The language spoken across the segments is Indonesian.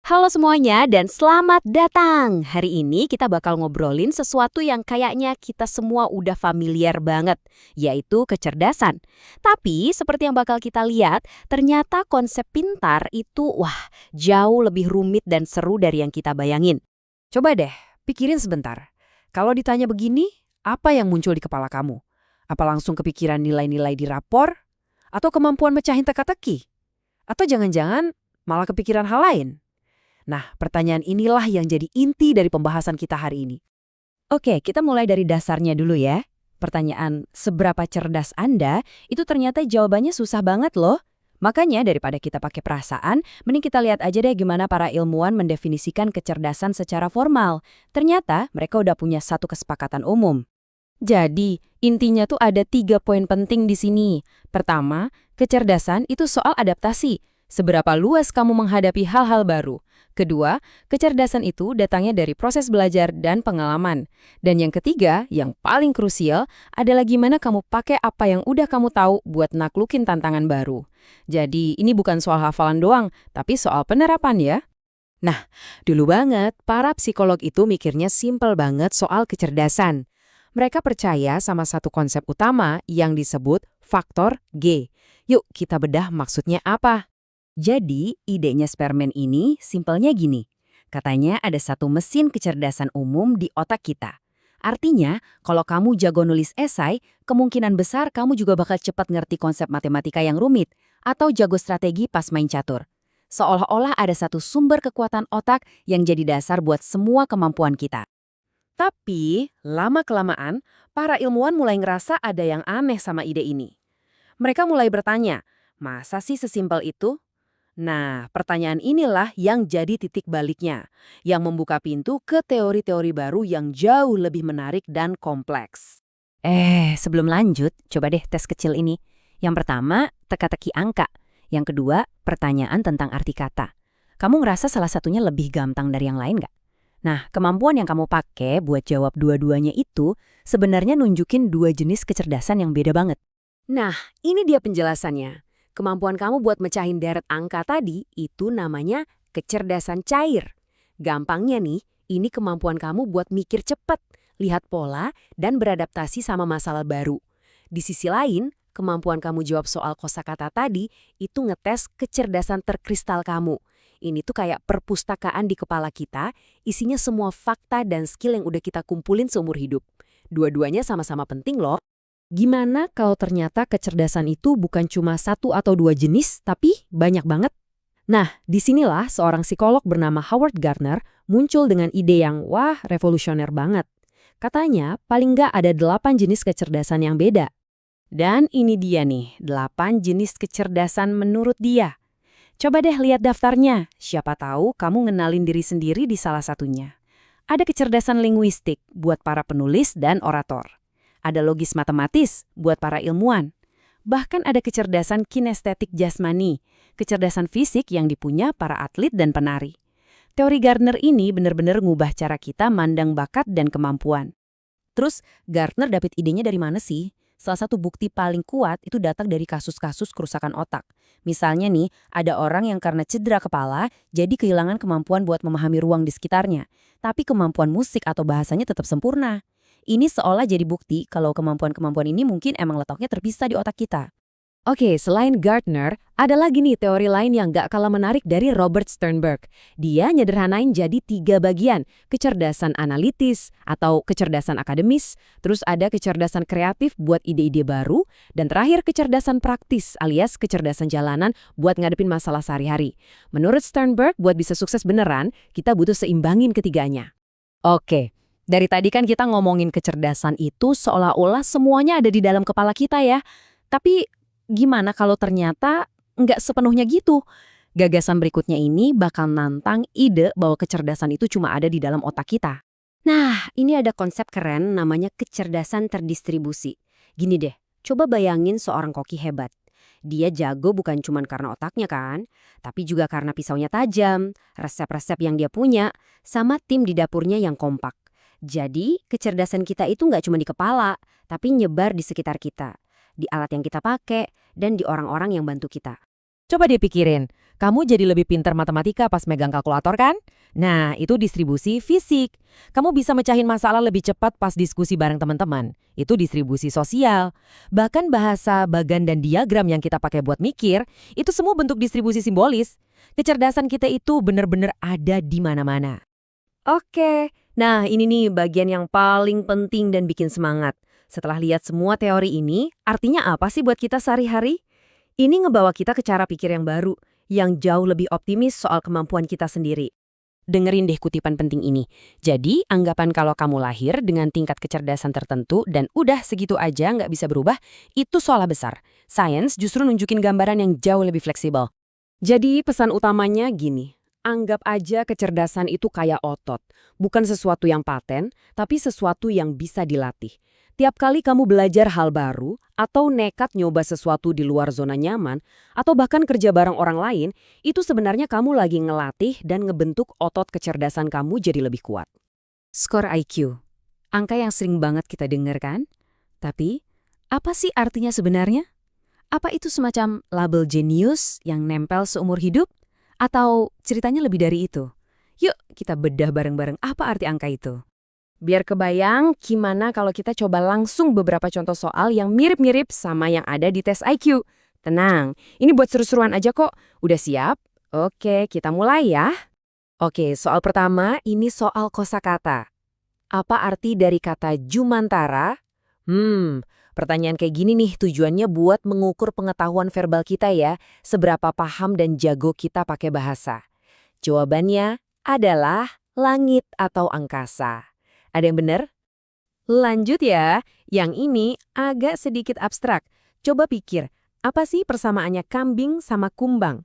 Halo semuanya dan selamat datang. Hari ini kita bakal ngobrolin sesuatu yang kayaknya kita semua udah familiar banget, yaitu kecerdasan. Tapi seperti yang bakal kita lihat, ternyata konsep pintar itu jauh lebih rumit dan seru dari yang kita bayangin. Coba deh, pikirin sebentar. Kalau ditanya begini, apa yang muncul di kepala kamu? Apa langsung kepikiran nilai-nilai di rapor? Atau kemampuan mecahin teka-teki? Atau jangan-jangan malah kepikiran hal lain? Nah, pertanyaan inilah yang jadi inti dari pembahasan kita hari ini. Oke, kita mulai dari dasarnya dulu ya. Pertanyaan, seberapa cerdas Anda, itu ternyata jawabannya susah banget loh. Makanya daripada kita pakai perasaan, mending kita lihat aja deh gimana para ilmuwan mendefinisikan kecerdasan secara formal. Ternyata mereka udah punya satu kesepakatan umum. Jadi, intinya tuh ada 3 poin penting di sini. Pertama, kecerdasan itu soal adaptasi. Seberapa luas kamu menghadapi hal-hal baru. Kedua, kecerdasan itu datangnya dari proses belajar dan pengalaman. Dan yang ketiga, yang paling krusial, adalah gimana kamu pakai apa yang udah kamu tahu buat naklukin tantangan baru. Jadi, ini bukan soal hafalan doang, tapi soal penerapan ya. Nah, dulu banget, para psikolog itu mikirnya simpel banget soal kecerdasan. Mereka percaya sama satu konsep utama yang disebut faktor G. Yuk, kita bedah maksudnya apa. Jadi, idenya Spearman ini simpelnya gini. Katanya ada satu mesin kecerdasan umum di otak kita. Artinya, kalau kamu jago nulis esai, kemungkinan besar kamu juga bakal cepat ngerti konsep matematika yang rumit atau jago strategi pas main catur. Seolah-olah ada satu sumber kekuatan otak yang jadi dasar buat semua kemampuan kita. Tapi, lama-kelamaan, para ilmuwan mulai ngerasa ada yang aneh sama ide ini. Mereka mulai bertanya, masa sih sesimpel itu? Nah, pertanyaan inilah yang jadi titik baliknya, yang membuka pintu ke teori-teori baru yang jauh lebih menarik dan kompleks. Sebelum lanjut, coba deh tes kecil ini. Yang pertama, teka-teki angka. Yang kedua, pertanyaan tentang arti kata. Kamu ngerasa salah satunya lebih gampang dari yang lain nggak? Nah, kemampuan yang kamu pakai buat jawab dua-duanya itu sebenarnya nunjukin dua jenis kecerdasan yang beda banget. Nah, ini dia penjelasannya. Kemampuan kamu buat mecahin deret angka tadi itu namanya kecerdasan cair. Gampangnya nih, ini kemampuan kamu buat mikir cepat, lihat pola, dan beradaptasi sama masalah baru. Di sisi lain, kemampuan kamu jawab soal kosakata tadi itu ngetes kecerdasan terkristal kamu. Ini tuh kayak perpustakaan di kepala kita, isinya semua fakta dan skill yang udah kita kumpulin seumur hidup. Dua-duanya sama-sama penting loh. Gimana kalau ternyata kecerdasan itu bukan cuma satu atau dua jenis, tapi banyak banget? Nah, disinilah seorang psikolog bernama Howard Gardner muncul dengan ide yang revolusioner banget. Katanya, paling nggak ada 8 jenis kecerdasan yang beda. Dan ini dia nih, 8 jenis kecerdasan menurut dia. Coba deh lihat daftarnya, siapa tahu kamu ngenalin diri sendiri di salah satunya. Ada kecerdasan linguistik buat para penulis dan orator. Ada logis matematis buat para ilmuwan. Bahkan ada kecerdasan kinestetik jasmani, kecerdasan fisik yang dipunya para atlet dan penari. Teori Gardner ini benar-benar ngubah cara kita mandang bakat dan kemampuan. Terus, Gardner dapat idenya dari mana sih? Salah satu bukti paling kuat itu datang dari kasus-kasus kerusakan otak. Misalnya nih, ada orang yang karena cedera kepala, jadi kehilangan kemampuan buat memahami ruang di sekitarnya. Tapi kemampuan musik atau bahasanya tetap sempurna. Ini seolah jadi bukti kalau kemampuan-kemampuan ini mungkin emang letaknya terpisah di otak kita. Oke, selain Gardner, ada lagi nih teori lain yang gak kalah menarik dari Robert Sternberg. Dia nyederhanain jadi 3 bagian, kecerdasan analitis atau kecerdasan akademis, terus ada kecerdasan kreatif buat ide-ide baru, dan terakhir kecerdasan praktis alias kecerdasan jalanan buat ngadepin masalah sehari-hari. Menurut Sternberg, buat bisa sukses beneran, kita butuh seimbangin ketiganya. Oke. Dari tadi kan kita ngomongin kecerdasan itu seolah-olah semuanya ada di dalam kepala kita ya. Tapi gimana kalau ternyata nggak sepenuhnya gitu? Gagasan berikutnya ini bakal nantang ide bahwa kecerdasan itu cuma ada di dalam otak kita. Nah, ini ada konsep keren namanya kecerdasan terdistribusi. Gini deh, coba bayangin seorang koki hebat. Dia jago bukan cuma karena otaknya kan, tapi juga karena pisaunya tajam, resep-resep yang dia punya, sama tim di dapurnya yang kompak. Jadi, kecerdasan kita itu nggak cuma di kepala, tapi nyebar di sekitar kita, di alat yang kita pakai, dan di orang-orang yang bantu kita. Coba dipikirin, kamu jadi lebih pintar matematika pas megang kalkulator kan? Nah, itu distribusi fisik. Kamu bisa mecahin masalah lebih cepat pas diskusi bareng teman-teman. Itu distribusi sosial. Bahkan bahasa, bagan, dan diagram yang kita pakai buat mikir, itu semua bentuk distribusi simbolis. Kecerdasan kita itu benar-benar ada di mana-mana. Oke, nah ini nih bagian yang paling penting dan bikin semangat. Setelah lihat semua teori ini, artinya apa sih buat kita sehari-hari? Ini ngebawa kita ke cara pikir yang baru, yang jauh lebih optimis soal kemampuan kita sendiri. Dengerin deh kutipan penting ini. Jadi, anggapan kalau kamu lahir dengan tingkat kecerdasan tertentu dan udah segitu aja nggak bisa berubah, itu salah besar. Sains justru nunjukin gambaran yang jauh lebih fleksibel. Jadi, pesan utamanya gini. Anggap aja kecerdasan itu kayak otot. Bukan sesuatu yang paten, tapi sesuatu yang bisa dilatih. Tiap kali kamu belajar hal baru, atau nekat nyoba sesuatu di luar zona nyaman, atau bahkan kerja bareng orang lain, itu sebenarnya kamu lagi ngelatih dan ngebentuk otot kecerdasan kamu jadi lebih kuat. Skor IQ. Angka yang sering banget kita dengar kan? Tapi, apa sih artinya sebenarnya? Apa itu semacam label jenius yang nempel seumur hidup? Atau ceritanya lebih dari itu? Yuk, kita bedah bareng-bareng apa arti angka itu. Biar kebayang, gimana kalau kita coba langsung beberapa contoh soal yang mirip-mirip sama yang ada di tes IQ. Tenang, ini buat seru-seruan aja kok. Udah siap? Oke, kita mulai ya. Oke, soal pertama ini soal kosakata. Apa arti dari kata jumantara? Pertanyaan kayak gini nih tujuannya buat mengukur pengetahuan verbal kita ya, seberapa paham dan jago kita pakai bahasa. Jawabannya adalah langit atau angkasa. Ada yang benar? Lanjut ya, yang ini agak sedikit abstrak. Coba pikir, apa sih persamaannya kambing sama kumbang?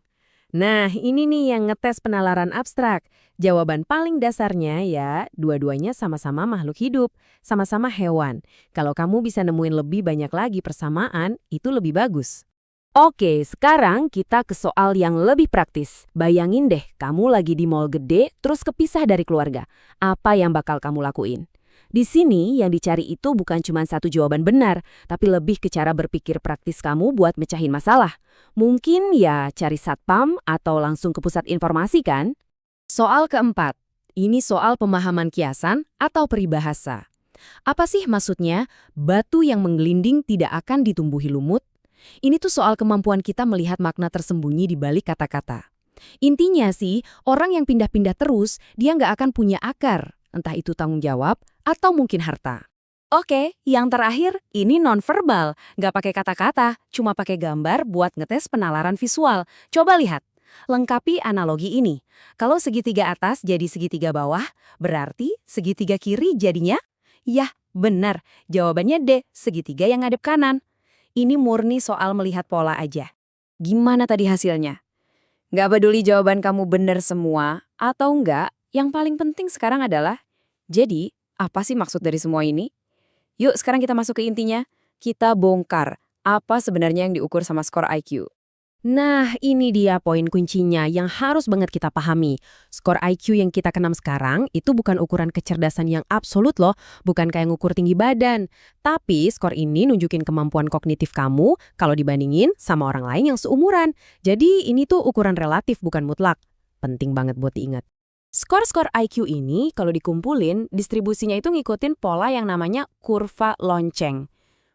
Nah, ini nih yang ngetes penalaran abstrak. Jawaban paling dasarnya ya, dua-duanya sama-sama makhluk hidup, sama-sama hewan. Kalau kamu bisa nemuin lebih banyak lagi persamaan, itu lebih bagus. Oke, sekarang kita ke soal yang lebih praktis. Bayangin deh, kamu lagi di mall gede, terus kepisah dari keluarga. Apa yang bakal kamu lakuin? Di sini yang dicari itu bukan cuma satu jawaban benar, tapi lebih ke cara berpikir praktis kamu buat mecahin masalah. Mungkin ya cari satpam atau langsung ke pusat informasi kan? Soal keempat, ini soal pemahaman kiasan atau peribahasa. Apa sih maksudnya batu yang menggelinding tidak akan ditumbuhi lumut? Ini tuh soal kemampuan kita melihat makna tersembunyi di balik kata-kata. Intinya sih, orang yang pindah-pindah terus, dia nggak akan punya akar, entah itu tanggung jawab atau mungkin harta. Oke, yang terakhir, ini nonverbal, nggak pakai kata-kata, cuma pakai gambar buat ngetes penalaran visual. Coba lihat, lengkapi analogi ini. Kalau segitiga atas jadi segitiga bawah, berarti segitiga kiri jadinya? Yah, benar, jawabannya D, segitiga yang ngadep kanan. Ini murni soal melihat pola aja. Gimana tadi hasilnya? Nggak peduli jawaban kamu benar semua atau enggak, yang paling penting sekarang adalah, jadi apa sih maksud dari semua ini? Yuk sekarang kita masuk ke intinya, kita bongkar apa sebenarnya yang diukur sama skor IQ. Nah, ini dia poin kuncinya yang harus banget kita pahami. Skor IQ yang kita kenal sekarang itu bukan ukuran kecerdasan yang absolut loh, bukan kayak ngukur tinggi badan. Tapi skor ini nunjukin kemampuan kognitif kamu kalau dibandingin sama orang lain yang seumuran. Jadi ini tuh ukuran relatif bukan mutlak. Penting banget buat diingat. Skor-skor IQ ini kalau dikumpulin, distribusinya itu ngikutin pola yang namanya kurva lonceng.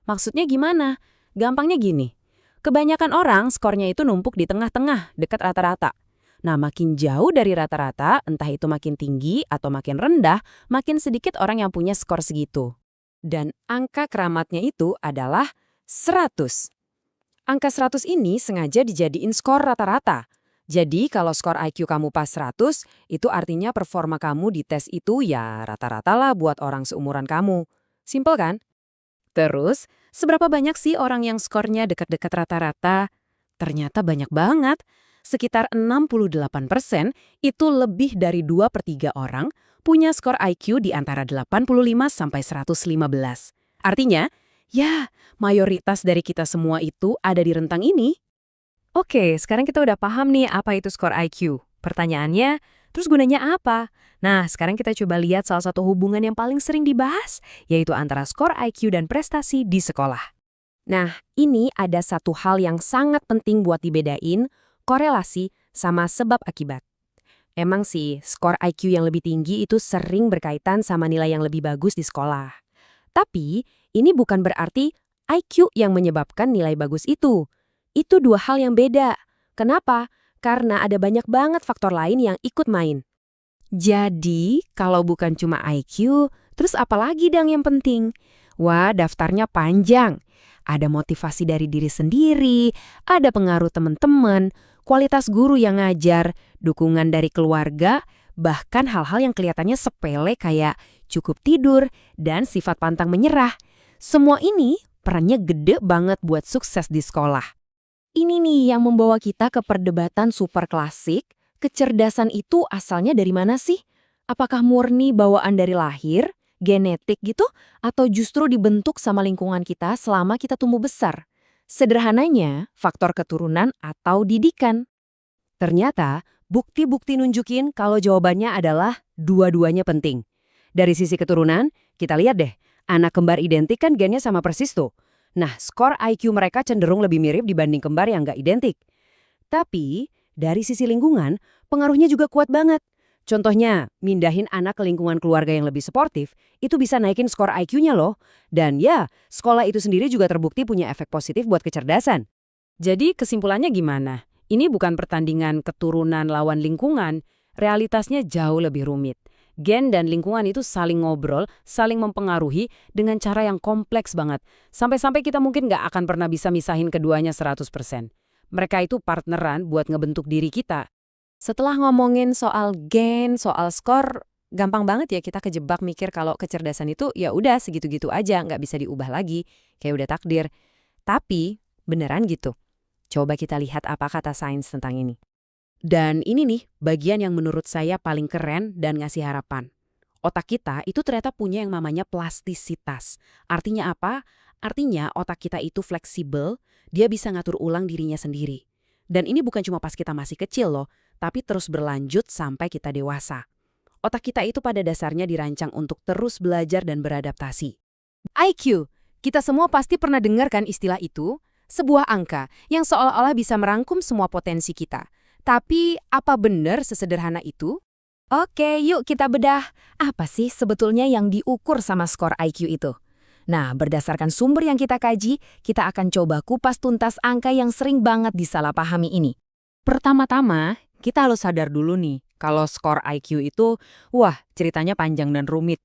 Maksudnya gimana? Gampangnya gini. Kebanyakan orang skornya itu numpuk di tengah-tengah, dekat rata-rata. Nah, makin jauh dari rata-rata, entah itu makin tinggi atau makin rendah, makin sedikit orang yang punya skor segitu. Dan angka keramatnya itu adalah 100. Angka 100 ini sengaja dijadiin skor rata-rata. Jadi, kalau skor IQ kamu pas 100, itu artinya performa kamu di tes itu ya rata-rata lah buat orang seumuran kamu. Simpel kan? Terus, seberapa banyak sih orang yang skornya dekat-dekat rata-rata? Ternyata banyak banget. Sekitar 68% itu lebih dari 2/3 orang punya skor IQ di antara 85 sampai 115. Artinya, ya, mayoritas dari kita semua itu ada di rentang ini. Oke, sekarang kita udah paham nih apa itu skor IQ. Pertanyaannya, terus gunanya apa? Nah, sekarang kita coba lihat salah satu hubungan yang paling sering dibahas, yaitu antara skor IQ dan prestasi di sekolah. Nah, ini ada satu hal yang sangat penting buat dibedain, korelasi sama sebab akibat. Emang sih, skor IQ yang lebih tinggi itu sering berkaitan sama nilai yang lebih bagus di sekolah. Tapi, ini bukan berarti IQ yang menyebabkan nilai bagus itu. Itu dua hal yang beda. Kenapa? Karena ada banyak banget faktor lain yang ikut main. Jadi, kalau bukan cuma IQ, terus apa lagi dong yang penting? Wah, daftarnya panjang. Ada motivasi dari diri sendiri, ada pengaruh teman-teman, kualitas guru yang ngajar, dukungan dari keluarga, bahkan hal-hal yang kelihatannya sepele kayak cukup tidur dan sifat pantang menyerah. Semua ini perannya gede banget buat sukses di sekolah. Ini nih yang membawa kita ke perdebatan super klasik. Kecerdasan itu asalnya dari mana sih? Apakah murni bawaan dari lahir, genetik gitu, atau justru dibentuk sama lingkungan kita selama kita tumbuh besar? Sederhananya, faktor keturunan atau didikan. Ternyata, bukti-bukti nunjukin kalau jawabannya adalah dua-duanya penting. Dari sisi keturunan, kita lihat deh, anak kembar identik kan gennya sama persis tuh. Nah, skor IQ mereka cenderung lebih mirip dibanding kembar yang nggak identik. Tapi, dari sisi lingkungan, pengaruhnya juga kuat banget. Contohnya, mindahin anak ke lingkungan keluarga yang lebih suportif, itu bisa naikin skor IQ-nya loh. Dan ya, sekolah itu sendiri juga terbukti punya efek positif buat kecerdasan. Jadi kesimpulannya gimana? Ini bukan pertandingan keturunan lawan lingkungan, realitasnya jauh lebih rumit. Gen dan lingkungan itu saling ngobrol, saling mempengaruhi dengan cara yang kompleks banget. Sampai-sampai kita mungkin nggak akan pernah bisa misahin keduanya 100%. Mereka itu partneran buat ngebentuk diri kita. Setelah ngomongin soal gen, soal skor, gampang banget ya kita kejebak mikir kalau kecerdasan itu ya udah segitu-gitu aja, nggak bisa diubah lagi, kayak udah takdir. Tapi beneran gitu. Coba kita lihat apa kata sains tentang ini. Dan ini nih bagian yang menurut saya paling keren dan ngasih harapan. Otak kita itu ternyata punya yang namanya plastisitas. Artinya apa? Artinya otak kita itu fleksibel, dia bisa ngatur ulang dirinya sendiri. Dan ini bukan cuma pas kita masih kecil loh, tapi terus berlanjut sampai kita dewasa. Otak kita itu pada dasarnya dirancang untuk terus belajar dan beradaptasi. IQ, kita semua pasti pernah dengar kan istilah itu? Sebuah angka yang seolah-olah bisa merangkum semua potensi kita. Tapi apa benar sesederhana itu? Oke, yuk kita bedah. Apa sih sebetulnya yang diukur sama skor IQ itu? Nah, berdasarkan sumber yang kita kaji, kita akan coba kupas tuntas angka yang sering banget disalahpahami ini. Pertama-tama, kita harus sadar dulu nih, kalau skor IQ itu, wah, ceritanya panjang dan rumit.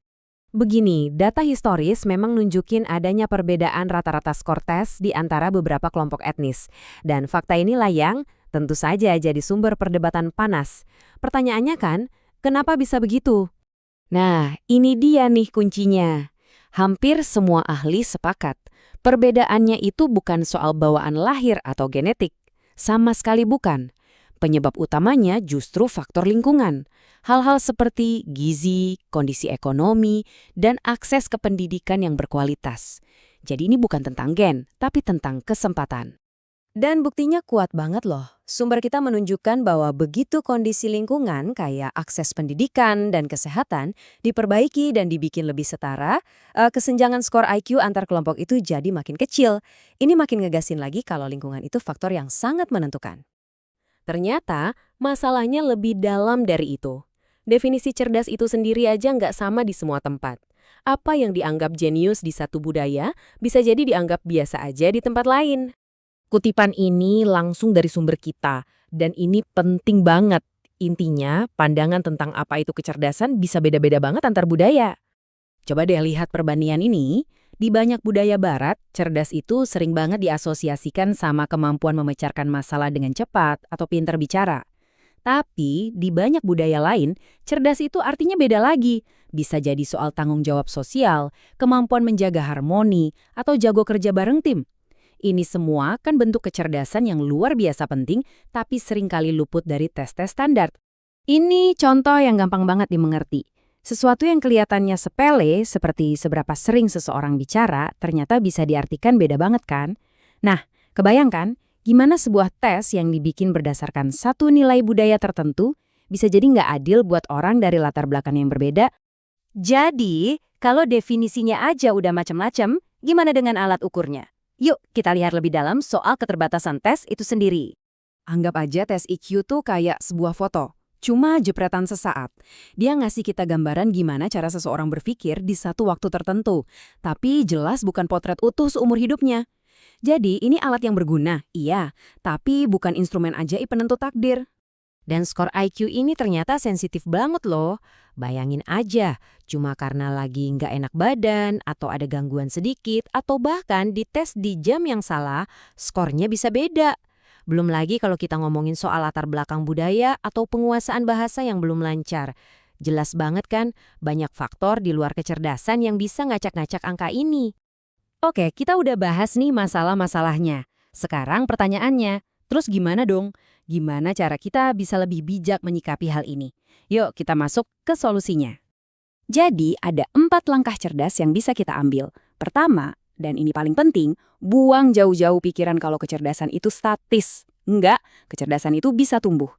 Begini, data historis memang nunjukin adanya perbedaan rata-rata skor tes di antara beberapa kelompok etnis. Dan fakta inilah yang tentu saja jadi sumber perdebatan panas. Pertanyaannya kan, kenapa bisa begitu? Nah, ini dia nih kuncinya. Hampir semua ahli sepakat, perbedaannya itu bukan soal bawaan lahir atau genetik. Sama sekali bukan. Penyebab utamanya justru faktor lingkungan. Hal-hal seperti gizi, kondisi ekonomi, dan akses ke pendidikan yang berkualitas. Jadi ini bukan tentang gen, tapi tentang kesempatan. Dan buktinya kuat banget loh. Sumber kita menunjukkan bahwa begitu kondisi lingkungan kayak akses pendidikan dan kesehatan diperbaiki dan dibikin lebih setara, kesenjangan skor IQ antar kelompok itu jadi makin kecil. Ini makin ngegasin lagi kalau lingkungan itu faktor yang sangat menentukan. Ternyata masalahnya lebih dalam dari itu. Definisi cerdas itu sendiri aja nggak sama di semua tempat. Apa yang dianggap jenius di satu budaya bisa jadi dianggap biasa aja di tempat lain. Kutipan ini langsung dari sumber kita, dan ini penting banget. Intinya, pandangan tentang apa itu kecerdasan bisa beda-beda banget antar budaya. Coba deh lihat perbandingan ini. Di banyak budaya barat, cerdas itu sering banget diasosiasikan sama kemampuan memecahkan masalah dengan cepat atau pintar bicara. Tapi, di banyak budaya lain, cerdas itu artinya beda lagi. Bisa jadi soal tanggung jawab sosial, kemampuan menjaga harmoni, atau jago kerja bareng tim. Ini semua kan bentuk kecerdasan yang luar biasa penting, tapi seringkali luput dari tes-tes standar. Ini contoh yang gampang banget dimengerti. Sesuatu yang kelihatannya sepele, seperti seberapa sering seseorang bicara, ternyata bisa diartikan beda banget kan? Nah, kebayangkan gimana sebuah tes yang dibikin berdasarkan satu nilai budaya tertentu bisa jadi nggak adil buat orang dari latar belakang yang berbeda? Jadi, kalau definisinya aja udah macam-macam, gimana dengan alat ukurnya? Yuk, kita lihat lebih dalam soal keterbatasan tes itu sendiri. Anggap aja tes IQ tuh kayak sebuah foto. Cuma jepretan sesaat. Dia ngasih kita gambaran gimana cara seseorang berpikir di satu waktu tertentu. Tapi jelas bukan potret utuh seumur hidupnya. Jadi ini alat yang berguna, iya. Tapi bukan instrumen ajaib penentu takdir. Dan skor IQ ini ternyata sensitif banget loh. Bayangin aja, cuma karena lagi nggak enak badan, atau ada gangguan sedikit, atau bahkan dites di jam yang salah, skornya bisa beda. Belum lagi kalau kita ngomongin soal latar belakang budaya atau penguasaan bahasa yang belum lancar. Jelas banget kan, banyak faktor di luar kecerdasan yang bisa ngacak-ngacak angka ini. Oke, kita udah bahas nih masalah-masalahnya. Sekarang pertanyaannya, terus gimana dong? Gimana cara kita bisa lebih bijak menyikapi hal ini? Yuk kita masuk ke solusinya. Jadi ada 4 langkah cerdas yang bisa kita ambil. Pertama, dan ini paling penting, buang jauh-jauh pikiran kalau kecerdasan itu statis. Enggak, kecerdasan itu bisa tumbuh.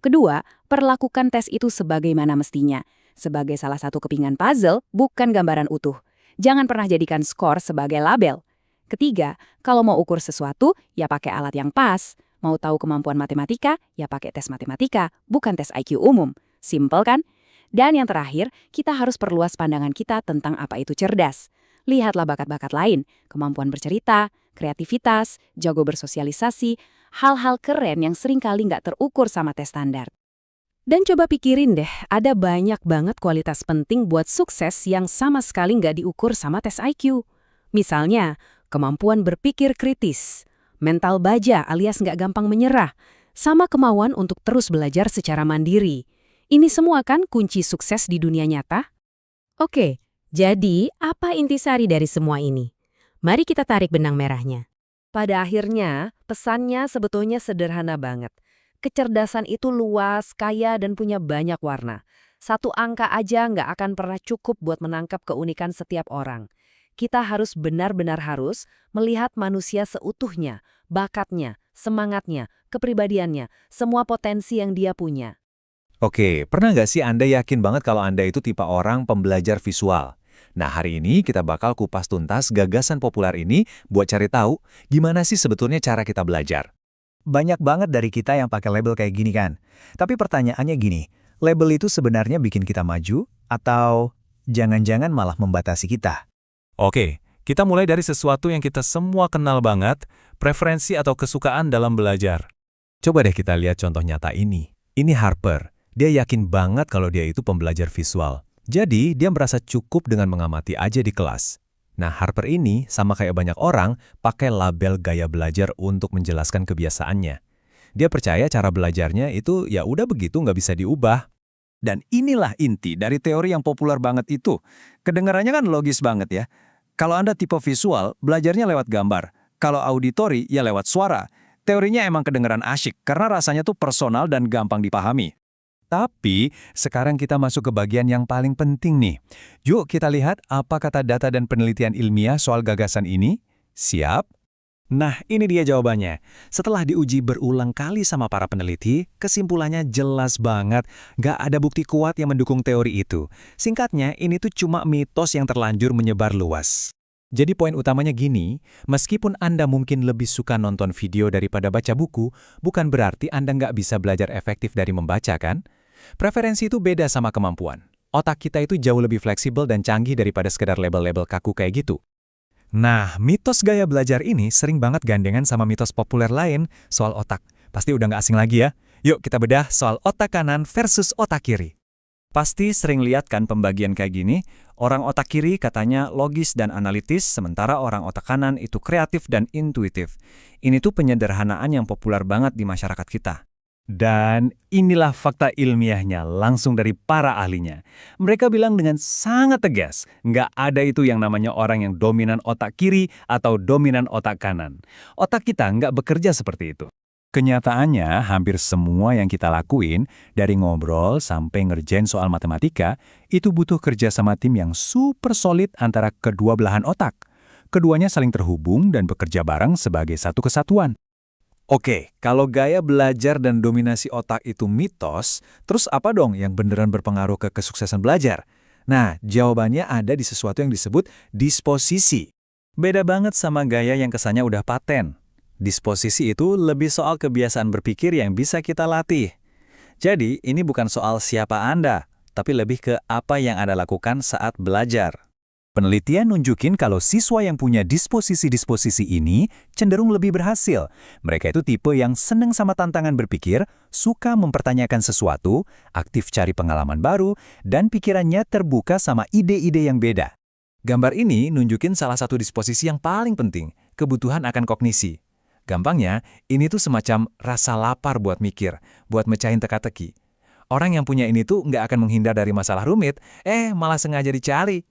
Kedua, perlakukan tes itu sebagaimana mestinya. Sebagai salah satu kepingan puzzle, bukan gambaran utuh. Jangan pernah jadikan skor sebagai label. Ketiga, kalau mau ukur sesuatu, ya pakai alat yang pas. Mau tahu kemampuan matematika, ya pakai tes matematika, bukan tes IQ umum. Simpel kan? Dan yang terakhir, kita harus perluas pandangan kita tentang apa itu cerdas. Lihatlah bakat-bakat lain, kemampuan bercerita, kreativitas, jago bersosialisasi, hal-hal keren yang seringkali nggak terukur sama tes standar. Dan coba pikirin deh, ada banyak banget kualitas penting buat sukses yang sama sekali nggak diukur sama tes IQ. Misalnya, kemampuan berpikir kritis, mental baja alias nggak gampang menyerah, sama kemauan untuk terus belajar secara mandiri. Ini semua kan kunci sukses di dunia nyata? Oke, jadi apa intisari dari semua ini? Mari kita tarik benang merahnya. Pada akhirnya, pesannya sebetulnya sederhana banget. Kecerdasan itu luas, kaya, dan punya banyak warna. Satu angka aja nggak akan pernah cukup buat menangkap keunikan setiap orang. Kita harus benar-benar harus melihat manusia seutuhnya, bakatnya, semangatnya, kepribadiannya, semua potensi yang dia punya. Oke, pernah nggak sih Anda yakin banget kalau Anda itu tipe orang pembelajar visual? Nah, hari ini kita bakal kupas tuntas gagasan populer ini buat cari tahu gimana sih sebetulnya cara kita belajar. Banyak banget dari kita yang pakai label kayak gini kan. Tapi pertanyaannya gini, label itu sebenarnya bikin kita maju atau jangan-jangan malah membatasi kita? Oke, kita mulai dari sesuatu yang kita semua kenal banget, preferensi atau kesukaan dalam belajar. Coba deh kita lihat contoh nyata ini. Ini Harper. Dia yakin banget kalau dia itu pembelajar visual. Jadi, dia merasa cukup dengan mengamati aja di kelas. Nah, Harper ini sama kayak banyak orang pakai label gaya belajar untuk menjelaskan kebiasaannya. Dia percaya cara belajarnya itu ya udah begitu nggak bisa diubah. Dan inilah inti dari teori yang populer banget itu. Kedengarannya kan logis banget ya. Kalau Anda tipe visual, belajarnya lewat gambar. Kalau auditori, ya lewat suara. Teorinya emang kedengaran asyik karena rasanya tuh personal dan gampang dipahami. Tapi, sekarang kita masuk ke bagian yang paling penting nih. Yuk kita lihat apa kata data dan penelitian ilmiah soal gagasan ini. Siap? Nah, ini dia jawabannya. Setelah diuji berulang kali sama para peneliti, kesimpulannya jelas banget. Nggak ada bukti kuat yang mendukung teori itu. Singkatnya, ini tuh cuma mitos yang terlanjur menyebar luas. Jadi poin utamanya gini, meskipun Anda mungkin lebih suka nonton video daripada baca buku, bukan berarti Anda nggak bisa belajar efektif dari membaca kan? Preferensi itu beda sama kemampuan. Otak kita itu jauh lebih fleksibel dan canggih daripada sekedar label-label kaku kayak gitu. Nah, mitos gaya belajar ini sering banget gandengan sama mitos populer lain soal otak. Pasti udah nggak asing lagi ya. Yuk kita bedah soal otak kanan versus otak kiri. Pasti sering lihat kan pembagian kayak gini, orang otak kiri katanya logis dan analitis, sementara orang otak kanan itu kreatif dan intuitif. Ini tuh penyederhanaan yang populer banget di masyarakat kita. Dan inilah fakta ilmiahnya langsung dari para ahlinya. Mereka bilang dengan sangat tegas, nggak ada itu yang namanya orang yang dominan otak kiri atau dominan otak kanan. Otak kita nggak bekerja seperti itu. Kenyataannya, hampir semua yang kita lakuin, dari ngobrol sampai ngerjain soal matematika, itu butuh kerja sama tim yang super solid antara kedua belahan otak. Keduanya saling terhubung dan bekerja bareng sebagai satu kesatuan. Oke, kalau gaya belajar dan dominasi otak itu mitos, terus apa dong yang beneran berpengaruh ke kesuksesan belajar? Nah, jawabannya ada di sesuatu yang disebut disposisi. Beda banget sama gaya yang kesannya udah paten. Disposisi itu lebih soal kebiasaan berpikir yang bisa kita latih. Jadi, ini bukan soal siapa Anda, tapi lebih ke apa yang Anda lakukan saat belajar. Penelitian nunjukin kalau siswa yang punya disposisi-disposisi ini cenderung lebih berhasil. Mereka itu tipe yang seneng sama tantangan berpikir, suka mempertanyakan sesuatu, aktif cari pengalaman baru, dan pikirannya terbuka sama ide-ide yang beda. Gambar ini nunjukin salah satu disposisi yang paling penting, kebutuhan akan kognisi. Gampangnya, ini tuh semacam rasa lapar buat mikir, buat mecahin teka-teki. Orang yang punya ini tuh nggak akan menghindar dari masalah rumit, malah sengaja dicari.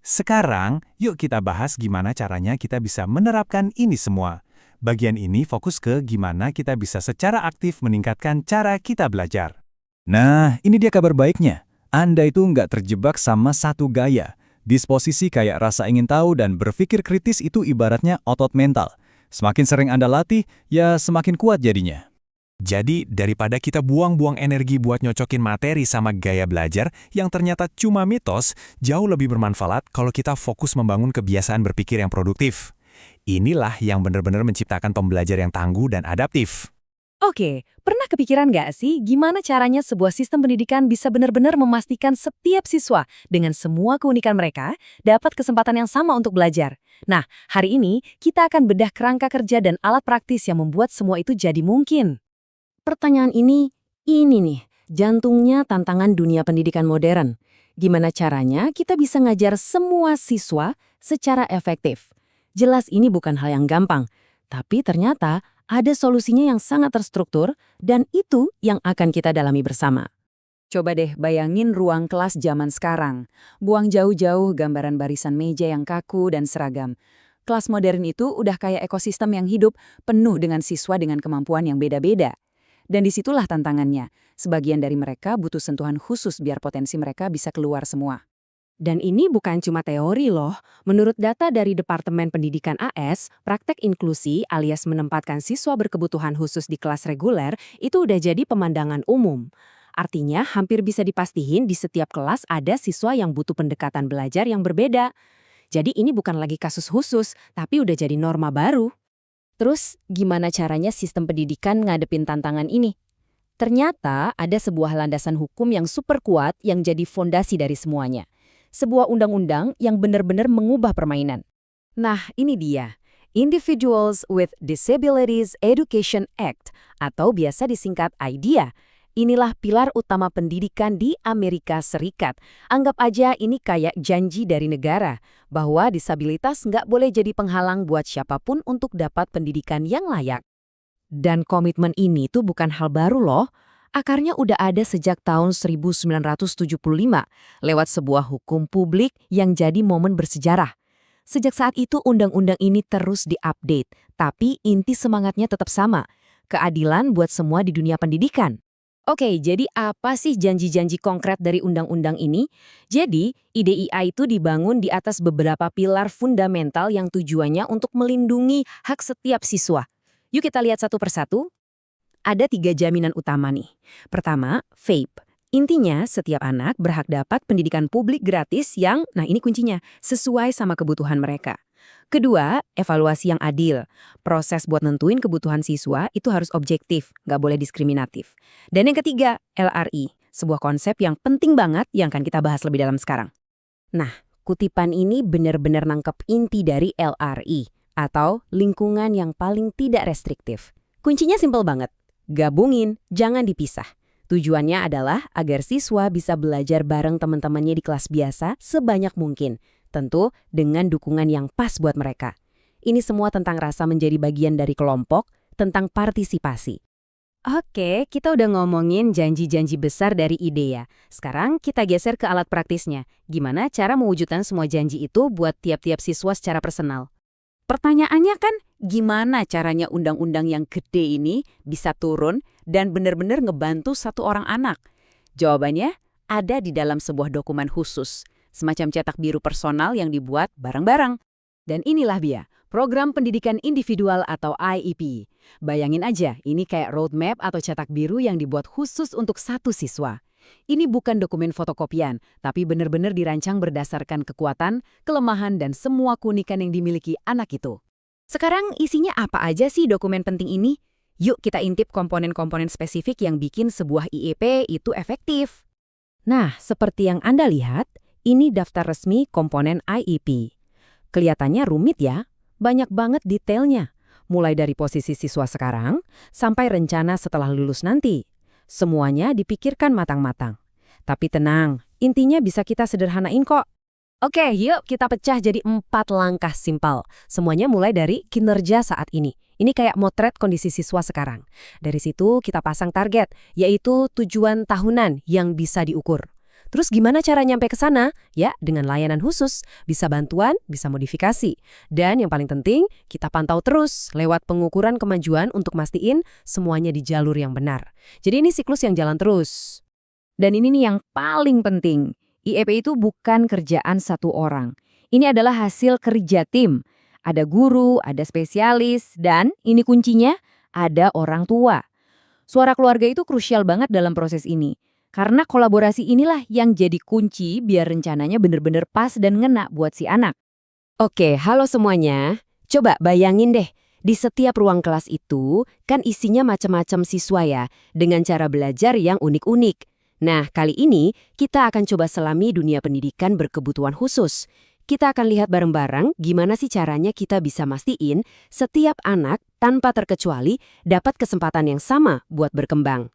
Sekarang, yuk kita bahas gimana caranya kita bisa menerapkan ini semua. Bagian ini fokus ke gimana kita bisa secara aktif meningkatkan cara kita belajar. Nah, ini dia kabar baiknya. Anda itu nggak terjebak sama satu gaya. Disposisi kayak rasa ingin tahu dan berpikir kritis itu ibaratnya otot mental. Semakin sering Anda latih, ya semakin kuat jadinya. Jadi, daripada kita buang-buang energi buat nyocokin materi sama gaya belajar yang ternyata cuma mitos, jauh lebih bermanfaat kalau kita fokus membangun kebiasaan berpikir yang produktif. Inilah yang benar-benar menciptakan pembelajar yang tangguh dan adaptif. Oke, pernah kepikiran nggak sih gimana caranya sebuah sistem pendidikan bisa benar-benar memastikan setiap siswa dengan semua keunikan mereka dapat kesempatan yang sama untuk belajar? Nah, hari ini kita akan bedah kerangka kerja dan alat praktis yang membuat semua itu jadi mungkin. Pertanyaan ini nih, jantungnya tantangan dunia pendidikan modern. Gimana caranya kita bisa ngajar semua siswa secara efektif? Jelas ini bukan hal yang gampang, tapi ternyata ada solusinya yang sangat terstruktur dan itu yang akan kita dalami bersama. Coba deh bayangin ruang kelas zaman sekarang. Buang jauh-jauh gambaran barisan meja yang kaku dan seragam. Kelas modern itu udah kayak ekosistem yang hidup, penuh dengan siswa dengan kemampuan yang beda-beda. Dan disitulah tantangannya. Sebagian dari mereka butuh sentuhan khusus biar potensi mereka bisa keluar semua. Dan ini bukan cuma teori loh. Menurut data dari Departemen Pendidikan AS, praktek inklusi alias menempatkan siswa berkebutuhan khusus di kelas reguler itu udah jadi pemandangan umum. Artinya hampir bisa dipastiin di setiap kelas ada siswa yang butuh pendekatan belajar yang berbeda. Jadi ini bukan lagi kasus khusus, tapi udah jadi norma baru. Terus, gimana caranya sistem pendidikan ngadepin tantangan ini? Ternyata ada sebuah landasan hukum yang super kuat yang jadi fondasi dari semuanya. Sebuah undang-undang yang benar-benar mengubah permainan. Nah, ini dia. Individuals with Disabilities Education Act, atau biasa disingkat IDEA. Inilah pilar utama pendidikan di Amerika Serikat. Anggap aja ini kayak janji dari negara, bahwa disabilitas nggak boleh jadi penghalang buat siapapun untuk dapat pendidikan yang layak. Dan komitmen ini tuh bukan hal baru loh. Akarnya udah ada sejak tahun 1975, lewat sebuah hukum publik yang jadi momen bersejarah. Sejak saat itu undang-undang ini terus diupdate, tapi inti semangatnya tetap sama. Keadilan buat semua di dunia pendidikan. Oke, jadi apa sih janji-janji konkret dari undang-undang ini? Jadi, IDEA itu dibangun di atas beberapa pilar fundamental yang tujuannya untuk melindungi hak setiap siswa. Yuk kita lihat satu persatu. Ada 3 jaminan utama nih. Pertama, FAPE. Intinya, setiap anak berhak dapat pendidikan publik gratis yang, nah ini kuncinya, sesuai sama kebutuhan mereka. Kedua, evaluasi yang adil. Proses buat nentuin kebutuhan siswa itu harus objektif, nggak boleh diskriminatif. Dan yang ketiga, LRI. Sebuah konsep yang penting banget yang akan kita bahas lebih dalam sekarang. Nah, kutipan ini benar-benar nangkep inti dari LRI, atau lingkungan yang paling tidak restriktif. Kuncinya simpel banget. Gabungin, jangan dipisah. Tujuannya adalah agar siswa bisa belajar bareng teman-temannya di kelas biasa sebanyak mungkin. Tentu dengan dukungan yang pas buat mereka. Ini semua tentang rasa menjadi bagian dari kelompok, tentang partisipasi. Oke, kita udah ngomongin janji-janji besar dari IDEA. Sekarang kita geser ke alat praktisnya. Gimana cara mewujudkan semua janji itu buat tiap-tiap siswa secara personal? Pertanyaannya kan, gimana caranya undang-undang yang gede ini bisa turun dan benar-benar ngebantu satu orang anak? Jawabannya ada di dalam sebuah dokumen khusus, semacam cetak biru personal yang dibuat bareng-bareng. Dan inilah dia, Program Pendidikan Individual atau IEP. Bayangin aja, ini kayak roadmap atau cetak biru yang dibuat khusus untuk satu siswa. Ini bukan dokumen fotokopian, tapi benar-benar dirancang berdasarkan kekuatan, kelemahan, dan semua keunikan yang dimiliki anak itu. Sekarang isinya apa aja sih dokumen penting ini? Yuk kita intip komponen-komponen spesifik yang bikin sebuah IEP itu efektif. Nah, seperti yang Anda lihat, ini daftar resmi komponen IEP. Kelihatannya rumit ya, banyak banget detailnya. Mulai dari posisi siswa sekarang, sampai rencana setelah lulus nanti. Semuanya dipikirkan matang-matang. Tapi tenang, intinya bisa kita sederhanain kok. Oke, yuk kita pecah jadi 4 langkah simpel. Semuanya mulai dari kinerja saat ini. Ini kayak motret kondisi siswa sekarang. Dari situ kita pasang target, yaitu tujuan tahunan yang bisa diukur. Terus gimana cara nyampe ke sana? Ya, dengan layanan khusus, bisa bantuan, bisa modifikasi. Dan yang paling penting, kita pantau terus lewat pengukuran kemajuan untuk mastiin semuanya di jalur yang benar. Jadi ini siklus yang jalan terus. Dan ini nih yang paling penting. IEP itu bukan kerjaan satu orang. Ini adalah hasil kerja tim. Ada guru, ada spesialis, dan ini kuncinya, ada orang tua. Suara keluarga itu krusial banget dalam proses ini. Karena kolaborasi inilah yang jadi kunci biar rencananya bener-bener pas dan ngena buat si anak. Oke, halo semuanya. Coba bayangin deh, di setiap ruang kelas itu kan isinya macam-macam siswa ya, dengan cara belajar yang unik-unik. Nah, kali ini kita akan coba selami dunia pendidikan berkebutuhan khusus. Kita akan lihat bareng-bareng gimana sih caranya kita bisa mastiin setiap anak tanpa terkecuali dapat kesempatan yang sama buat berkembang.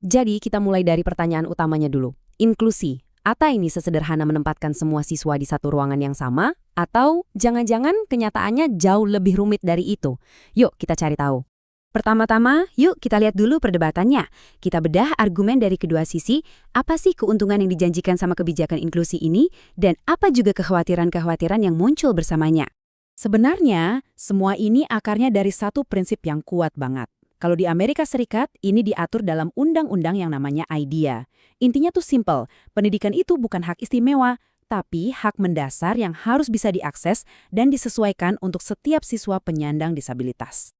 Jadi kita mulai dari pertanyaan utamanya dulu. Inklusi. Apa ini sesederhana menempatkan semua siswa di satu ruangan yang sama? Atau jangan-jangan kenyataannya jauh lebih rumit dari itu? Yuk kita cari tahu. Pertama-tama, yuk kita lihat dulu perdebatannya. Kita bedah argumen dari kedua sisi, apa sih keuntungan yang dijanjikan sama kebijakan inklusi ini, dan apa juga kekhawatiran-kekhawatiran yang muncul bersamanya. Sebenarnya, semua ini akarnya dari satu prinsip yang kuat banget. Kalau di Amerika Serikat, ini diatur dalam undang-undang yang namanya IDEA. Intinya tuh simple, pendidikan itu bukan hak istimewa, tapi hak mendasar yang harus bisa diakses dan disesuaikan untuk setiap siswa penyandang disabilitas.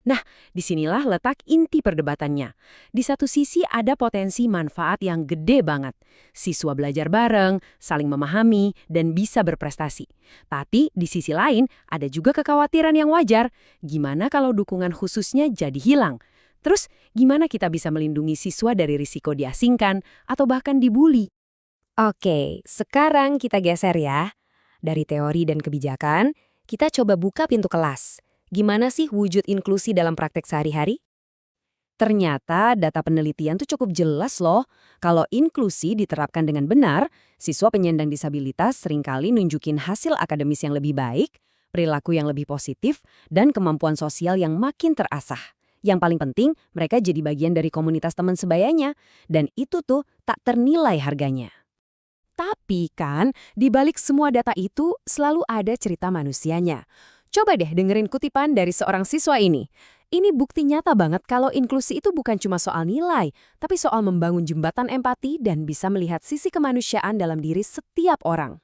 Nah, disinilah letak inti perdebatannya. Di satu sisi ada potensi manfaat yang gede banget. Siswa belajar bareng, saling memahami, dan bisa berprestasi. Tapi di sisi lain ada juga kekhawatiran yang wajar. Gimana kalau dukungan khususnya jadi hilang? Terus gimana kita bisa melindungi siswa dari risiko diasingkan atau bahkan dibully? Oke, sekarang kita geser ya. Dari teori dan kebijakan, kita coba buka pintu kelas. Gimana sih wujud inklusi dalam praktek sehari-hari? Ternyata data penelitian tuh cukup jelas loh. Kalau inklusi diterapkan dengan benar, siswa penyandang disabilitas seringkali nunjukin hasil akademis yang lebih baik, perilaku yang lebih positif, dan kemampuan sosial yang makin terasah. Yang paling penting, mereka jadi bagian dari komunitas teman sebayanya, dan itu tuh tak ternilai harganya. Tapi kan, di balik semua data itu selalu ada cerita manusianya. Coba deh dengerin kutipan dari seorang siswa ini. Ini bukti nyata banget kalau inklusi itu bukan cuma soal nilai, tapi soal membangun jembatan empati dan bisa melihat sisi kemanusiaan dalam diri setiap orang.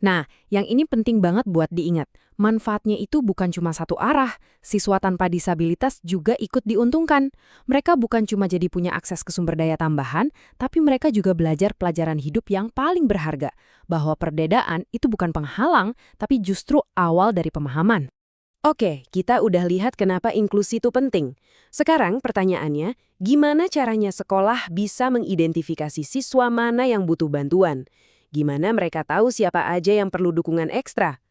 Nah, yang ini penting banget buat diingat. Manfaatnya itu bukan cuma satu arah. Siswa tanpa disabilitas juga ikut diuntungkan. Mereka bukan cuma jadi punya akses ke sumber daya tambahan, tapi mereka juga belajar pelajaran hidup yang paling berharga. Bahwa perbedaan itu bukan penghalang, tapi justru awal dari pemahaman. Oke, kita udah lihat kenapa inklusi itu penting. Sekarang pertanyaannya, gimana caranya sekolah bisa mengidentifikasi siswa mana yang butuh bantuan? Gimana mereka tahu siapa aja yang perlu dukungan ekstra?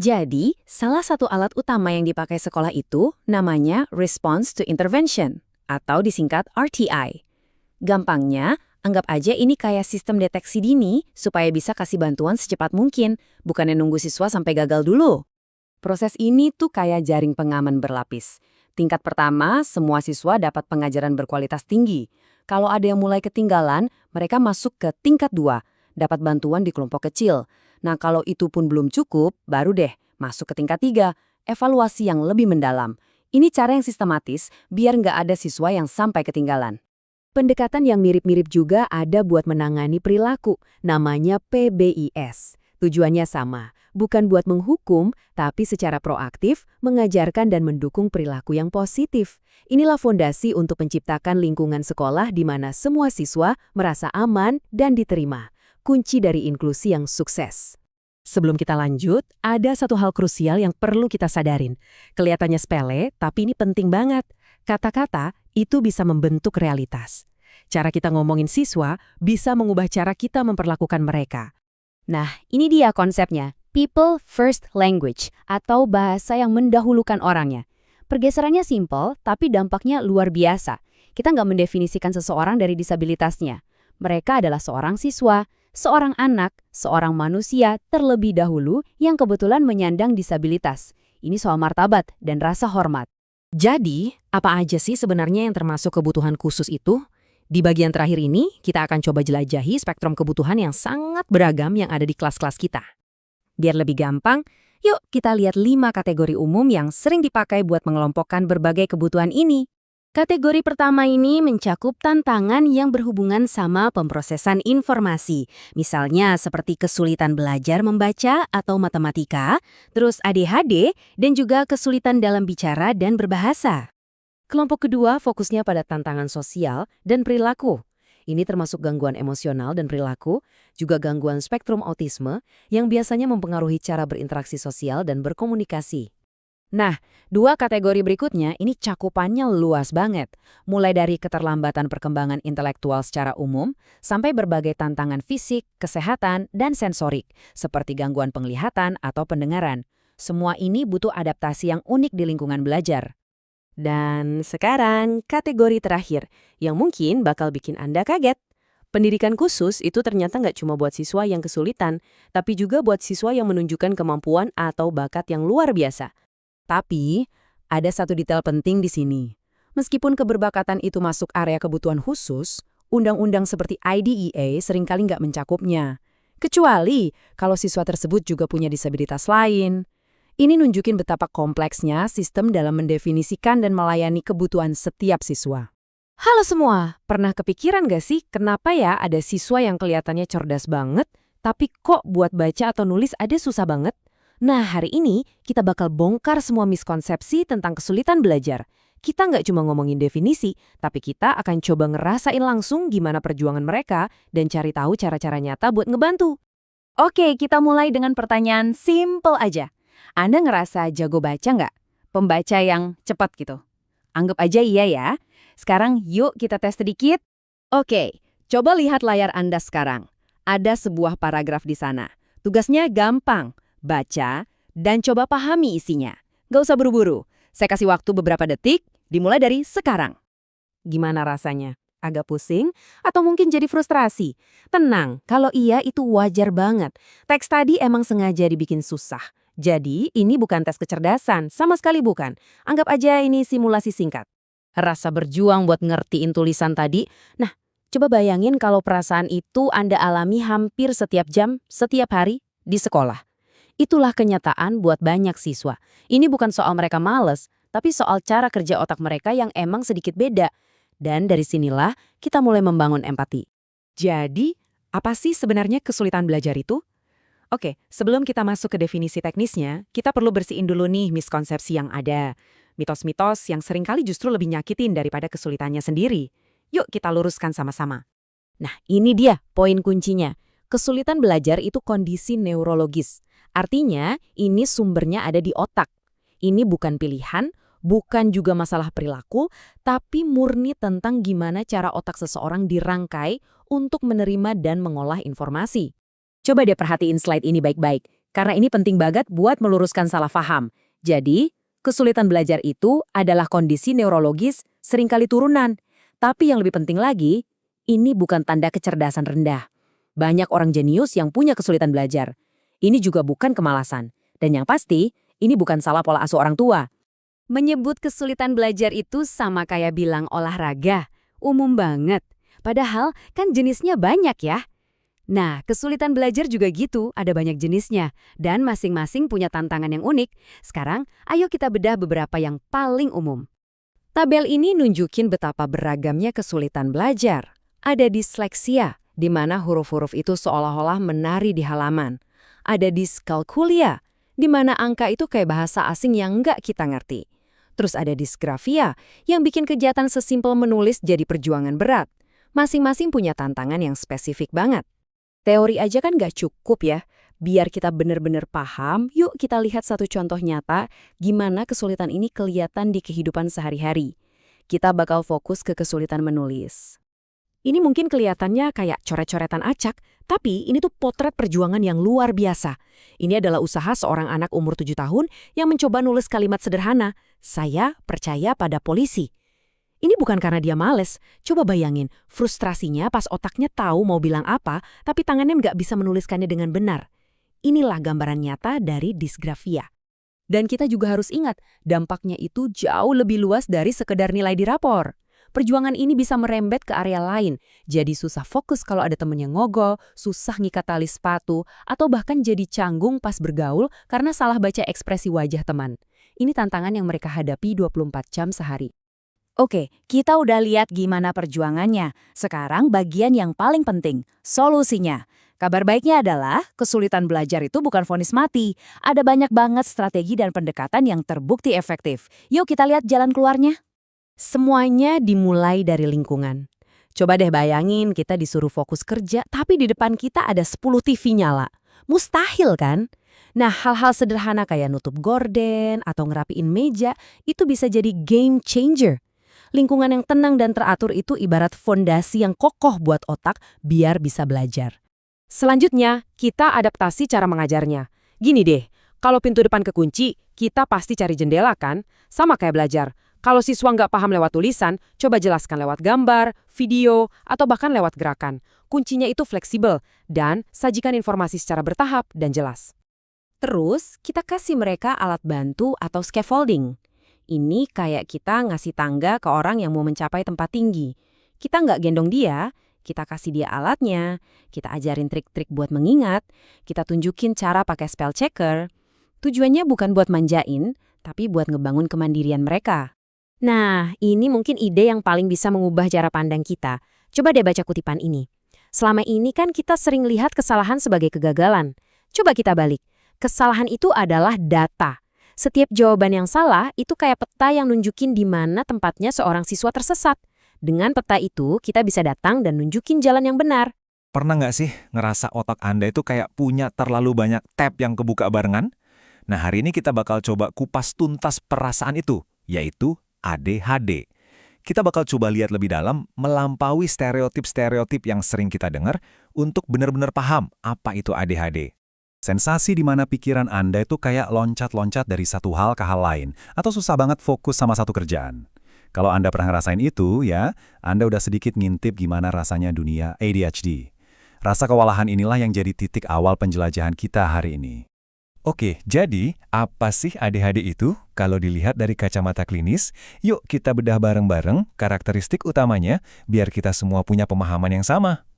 Jadi, salah satu alat utama yang dipakai sekolah itu namanya Response to Intervention, atau disingkat RTI. Gampangnya, anggap aja ini kayak sistem deteksi dini supaya bisa kasih bantuan secepat mungkin, bukannya nunggu siswa sampai gagal dulu. Proses ini tuh kayak jaring pengaman berlapis. Tingkat pertama, semua siswa dapat pengajaran berkualitas tinggi. Kalau ada yang mulai ketinggalan, mereka masuk ke tingkat 2, dapat bantuan di kelompok kecil. Nah, kalau itu pun belum cukup, baru deh masuk ke tingkat 3, evaluasi yang lebih mendalam. Ini cara yang sistematis biar nggak ada siswa yang sampai ketinggalan. Pendekatan yang mirip-mirip juga ada buat menangani perilaku, namanya PBIS. Tujuannya sama, bukan buat menghukum, tapi secara proaktif mengajarkan dan mendukung perilaku yang positif. Inilah fondasi untuk menciptakan lingkungan sekolah di mana semua siswa merasa aman dan diterima. Kunci dari inklusi yang sukses. Sebelum kita lanjut, ada satu hal krusial yang perlu kita sadarin. Kelihatannya sepele, tapi ini penting banget. Kata-kata itu bisa membentuk realitas. Cara kita ngomongin siswa bisa mengubah cara kita memperlakukan mereka. Nah, ini dia konsepnya. People first language, atau bahasa yang mendahulukan orangnya. Pergeserannya simple, tapi dampaknya luar biasa. Kita nggak mendefinisikan seseorang dari disabilitasnya. Mereka adalah seorang siswa, seorang anak, seorang manusia terlebih dahulu yang kebetulan menyandang disabilitas. Ini soal martabat dan rasa hormat. Jadi, apa aja sih sebenarnya yang termasuk kebutuhan khusus itu? Di bagian terakhir ini, kita akan coba jelajahi spektrum kebutuhan yang sangat beragam yang ada di kelas-kelas kita. Biar lebih gampang, yuk kita lihat 5 kategori umum yang sering dipakai buat mengelompokkan berbagai kebutuhan ini. Kategori pertama ini mencakup tantangan yang berhubungan sama pemrosesan informasi. Misalnya seperti kesulitan belajar membaca atau matematika, terus ADHD, dan juga kesulitan dalam bicara dan berbahasa. Kelompok kedua fokusnya pada tantangan sosial dan perilaku. Ini termasuk gangguan emosional dan perilaku, juga gangguan spektrum autisme yang biasanya mempengaruhi cara berinteraksi sosial dan berkomunikasi. Nah, 2 kategori berikutnya ini cakupannya luas banget. Mulai dari keterlambatan perkembangan intelektual secara umum, sampai berbagai tantangan fisik, kesehatan, dan sensorik, seperti gangguan penglihatan atau pendengaran. Semua ini butuh adaptasi yang unik di lingkungan belajar. Dan sekarang, kategori terakhir, yang mungkin bakal bikin Anda kaget. Pendidikan khusus itu ternyata nggak cuma buat siswa yang kesulitan, tapi juga buat siswa yang menunjukkan kemampuan atau bakat yang luar biasa. Tapi, ada satu detail penting di sini. Meskipun keberbakatan itu masuk area kebutuhan khusus, undang-undang seperti IDEA seringkali nggak mencakupnya. Kecuali kalau siswa tersebut juga punya disabilitas lain. Ini nunjukin betapa kompleksnya sistem dalam mendefinisikan dan melayani kebutuhan setiap siswa. Halo semua, pernah kepikiran gak sih kenapa ya ada siswa yang kelihatannya cerdas banget, tapi kok buat baca atau nulis ada susah banget? Nah, hari ini kita bakal bongkar semua miskonsepsi tentang kesulitan belajar. Kita nggak cuma ngomongin definisi, tapi kita akan coba ngerasain langsung gimana perjuangan mereka dan cari tahu cara-cara nyata buat ngebantu. Oke, kita mulai dengan pertanyaan simple aja. Anda ngerasa jago baca nggak? Pembaca yang cepat gitu. Anggap aja iya ya. Sekarang yuk kita tes sedikit. Oke, coba lihat layar Anda sekarang. Ada sebuah paragraf di sana. Tugasnya gampang. Baca dan coba pahami isinya. Nggak usah buru-buru. Saya kasih waktu beberapa detik, dimulai dari sekarang. Gimana rasanya? Agak pusing? Atau mungkin jadi frustrasi? Tenang, kalau iya itu wajar banget. Teks tadi emang sengaja dibikin susah. Jadi, ini bukan tes kecerdasan, sama sekali bukan. Anggap aja ini simulasi singkat. Rasa berjuang buat ngertiin tulisan tadi. Nah, coba bayangin kalau perasaan itu Anda alami hampir setiap jam, setiap hari di sekolah. Itulah kenyataan buat banyak siswa. Ini bukan soal mereka males, tapi soal cara kerja otak mereka yang emang sedikit beda. Dan dari sinilah kita mulai membangun empati. Jadi, apa sih sebenarnya kesulitan belajar itu? Oke, sebelum kita masuk ke definisi teknisnya, kita perlu bersihin dulu nih miskonsepsi yang ada. Mitos-mitos yang seringkali justru lebih nyakitin daripada kesulitannya sendiri. Yuk kita luruskan sama-sama. Nah, ini dia poin kuncinya. Kesulitan belajar itu kondisi neurologis. Artinya, ini sumbernya ada di otak. Ini bukan pilihan, bukan juga masalah perilaku, tapi murni tentang gimana cara otak seseorang dirangkai untuk menerima dan mengolah informasi. Coba deh perhatiin slide ini baik-baik, karena ini penting banget buat meluruskan salah paham. Jadi, kesulitan belajar itu adalah kondisi neurologis seringkali turunan. Tapi yang lebih penting lagi, ini bukan tanda kecerdasan rendah. Banyak orang jenius yang punya kesulitan belajar. Ini juga bukan kemalasan. Dan yang pasti, ini bukan salah pola asuh orang tua. Menyebut kesulitan belajar itu sama kayak bilang olahraga. Umum banget. Padahal kan jenisnya banyak ya. Nah, kesulitan belajar juga gitu, ada banyak jenisnya. Dan masing-masing punya tantangan yang unik. Sekarang, ayo kita bedah beberapa yang paling umum. Tabel ini nunjukin betapa beragamnya kesulitan belajar. Ada disleksia, di mana huruf-huruf itu seolah-olah menari di halaman. Ada diskalkulia, di mana angka itu kayak bahasa asing yang nggak kita ngerti. Terus ada disgrafia, yang bikin kegiatan sesimpel menulis jadi perjuangan berat. Masing-masing punya tantangan yang spesifik banget. Teori aja kan nggak cukup ya. Biar kita benar-benar paham, yuk kita lihat satu contoh nyata gimana kesulitan ini kelihatan di kehidupan sehari-hari. Kita bakal fokus ke kesulitan menulis. Ini mungkin kelihatannya kayak coret-coretan acak, tapi ini tuh potret perjuangan yang luar biasa. Ini adalah usaha seorang anak umur 7 tahun yang mencoba nulis kalimat sederhana, "Saya percaya pada polisi." Ini bukan karena dia males. Coba bayangin, frustrasinya pas otaknya tahu mau bilang apa, tapi tangannya nggak bisa menuliskannya dengan benar. Inilah gambaran nyata dari disgrafia. Dan kita juga harus ingat, dampaknya itu jauh lebih luas dari sekedar nilai di rapor. Perjuangan ini bisa merembet ke area lain, jadi susah fokus kalau ada temen yang ngogol, susah ngikat tali sepatu, atau bahkan jadi canggung pas bergaul karena salah baca ekspresi wajah teman. Ini tantangan yang mereka hadapi 24 jam sehari. Oke, kita udah lihat gimana perjuangannya. Sekarang bagian yang paling penting, solusinya. Kabar baiknya adalah kesulitan belajar itu bukan vonis mati. Ada banyak banget strategi dan pendekatan yang terbukti efektif. Yuk kita lihat jalan keluarnya. Semuanya dimulai dari lingkungan. Coba deh bayangin kita disuruh fokus kerja, tapi di depan kita ada 10 TV nyala. Mustahil kan? Nah, hal-hal sederhana kayak nutup gorden atau ngerapiin meja, itu bisa jadi game changer. Lingkungan yang tenang dan teratur itu ibarat fondasi yang kokoh buat otak biar bisa belajar. Selanjutnya, kita adaptasi cara mengajarnya. Gini deh, kalau pintu depan kekunci, kita pasti cari jendela kan? Sama kayak belajar. Kalau siswa nggak paham lewat tulisan, coba jelaskan lewat gambar, video, atau bahkan lewat gerakan. Kuncinya itu fleksibel, dan sajikan informasi secara bertahap dan jelas. Terus, kita kasih mereka alat bantu atau scaffolding. Ini kayak kita ngasih tangga ke orang yang mau mencapai tempat tinggi. Kita nggak gendong dia, kita kasih dia alatnya, kita ajarin trik-trik buat mengingat, kita tunjukin cara pakai spell checker. Tujuannya bukan buat manjain, tapi buat ngebangun kemandirian mereka. Nah, ini mungkin ide yang paling bisa mengubah cara pandang kita. Coba deh baca kutipan ini. Selama ini kan kita sering lihat kesalahan sebagai kegagalan. Coba kita balik. Kesalahan itu adalah data. Setiap jawaban yang salah itu kayak peta yang nunjukin di mana tempatnya seorang siswa tersesat. Dengan peta itu, kita bisa datang dan nunjukin jalan yang benar. Pernah nggak sih ngerasa otak Anda itu kayak punya terlalu banyak tab yang kebuka barengan? Nah, hari ini kita bakal coba kupas tuntas perasaan itu, yaitu ADHD. Kita bakal coba lihat lebih dalam, melampaui stereotip-stereotip yang sering kita dengar untuk benar-benar paham apa itu ADHD. Sensasi di mana pikiran Anda itu kayak loncat-loncat dari satu hal ke hal lain, atau susah banget fokus sama satu kerjaan. Kalau Anda pernah ngerasain itu, ya, Anda udah sedikit ngintip gimana rasanya dunia ADHD. Rasa kewalahan inilah yang jadi titik awal penjelajahan kita hari ini. Oke, jadi apa sih ADHD itu? Kalau dilihat dari kacamata klinis, yuk kita bedah bareng-bareng karakteristik utamanya biar kita semua punya pemahaman yang sama.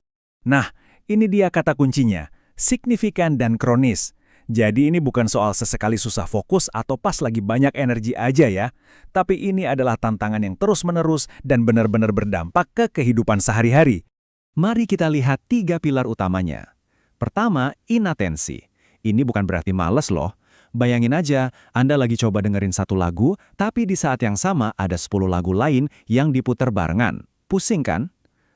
Nah, ini dia kata kuncinya. Signifikan dan kronis. Jadi ini bukan soal sesekali susah fokus atau pas lagi banyak energi aja ya. Tapi ini adalah tantangan yang terus-menerus dan benar-benar berdampak ke kehidupan sehari-hari. Mari kita lihat 3 pilar utamanya. Pertama, inatensi. Ini bukan berarti males loh. Bayangin aja, Anda lagi coba dengerin satu lagu, tapi di saat yang sama ada 10 lagu lain yang diputar barengan. Pusing kan?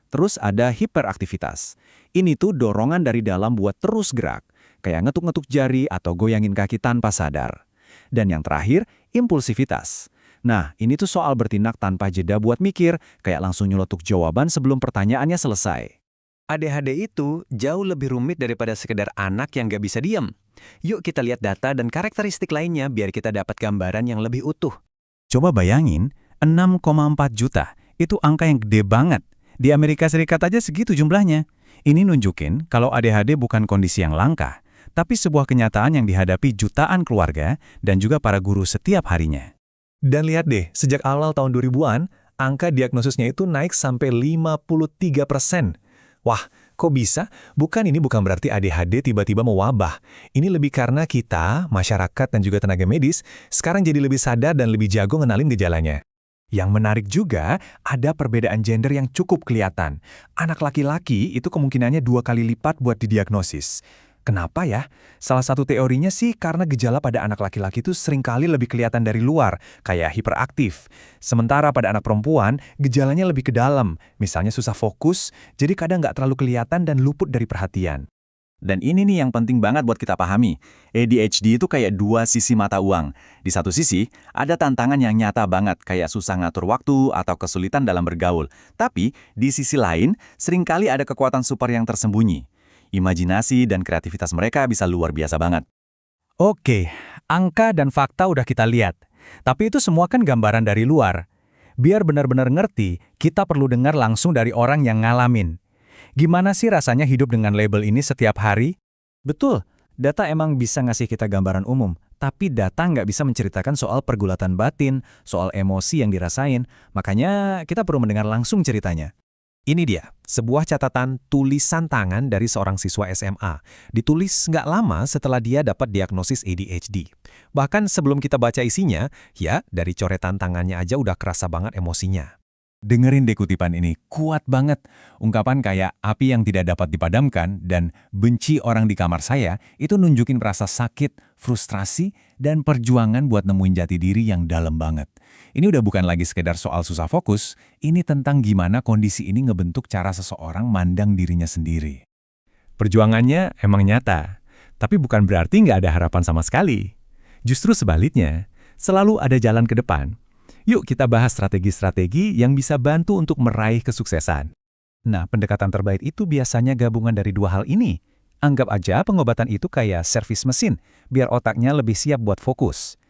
Terus ada hiperaktivitas. Ini tuh dorongan dari dalam buat terus gerak, kayak ngetuk-ngetuk jari atau goyangin kaki tanpa sadar. Dan yang terakhir, impulsivitas. Nah, ini tuh soal bertindak tanpa jeda buat mikir, kayak langsung nyeletuk jawaban sebelum pertanyaannya selesai. ADHD itu jauh lebih rumit daripada sekedar anak yang gak bisa diam. Yuk kita lihat data dan karakteristik lainnya biar kita dapat gambaran yang lebih utuh. Coba bayangin, 6,4 juta, itu angka yang gede banget. Di Amerika Serikat aja segitu jumlahnya. Ini nunjukin kalau ADHD bukan kondisi yang langka, tapi sebuah kenyataan yang dihadapi jutaan keluarga dan juga para guru setiap harinya. Dan lihat deh, sejak awal tahun 2000-an, angka diagnosisnya itu naik sampai 53%. Wah, kok bisa? Ini bukan berarti ADHD tiba-tiba mewabah. Ini lebih karena kita, masyarakat dan juga tenaga medis, sekarang jadi lebih sadar dan lebih jago ngenalin gejalanya. Yang menarik juga, ada perbedaan gender yang cukup kelihatan. Anak laki-laki itu kemungkinannya 2 kali lipat buat didiagnosis. Kenapa ya? Salah satu teorinya sih karena gejala pada anak laki-laki itu seringkali lebih kelihatan dari luar, kayak hiperaktif. Sementara pada anak perempuan, gejalanya lebih ke dalam, misalnya susah fokus, jadi kadang nggak terlalu kelihatan dan luput dari perhatian. Dan ini nih yang penting banget buat kita pahami. ADHD itu kayak dua sisi mata uang. Di satu sisi, ada tantangan yang nyata banget, kayak susah ngatur waktu atau kesulitan dalam bergaul. Tapi, di sisi lain, seringkali ada kekuatan super yang tersembunyi. Imajinasi dan kreativitas mereka bisa luar biasa banget. Oke, angka dan fakta udah kita lihat. Tapi itu semua kan gambaran dari luar. Biar benar-benar ngerti, kita perlu dengar langsung dari orang yang ngalamin. Gimana sih rasanya hidup dengan label ini setiap hari? Betul, data emang bisa ngasih kita gambaran umum, tapi data nggak bisa menceritakan soal pergulatan batin, soal emosi yang dirasain, makanya kita perlu mendengar langsung ceritanya. Ini dia, sebuah catatan tulisan tangan dari seorang siswa SMA. Ditulis nggak lama setelah dia dapat diagnosis ADHD. Bahkan sebelum kita baca isinya, ya dari coretan tangannya aja udah kerasa banget emosinya. Dengerin deh kutipan ini, kuat banget. Ungkapan kayak api yang tidak dapat dipadamkan dan benci orang di kamar saya itu nunjukin rasa sakit, frustrasi, dan perjuangan buat nemuin jati diri yang dalam banget. Ini udah bukan lagi sekedar soal susah fokus, ini tentang gimana kondisi ini ngebentuk cara seseorang mandang dirinya sendiri. Perjuangannya emang nyata, tapi bukan berarti nggak ada harapan sama sekali. Justru sebaliknya, selalu ada jalan ke depan. Yuk kita bahas strategi-strategi yang bisa bantu untuk meraih kesuksesan. Nah, pendekatan terbaik itu biasanya gabungan dari dua hal ini. Anggap aja pengobatan itu kayak servis mesin, biar otaknya lebih siap buat fokus.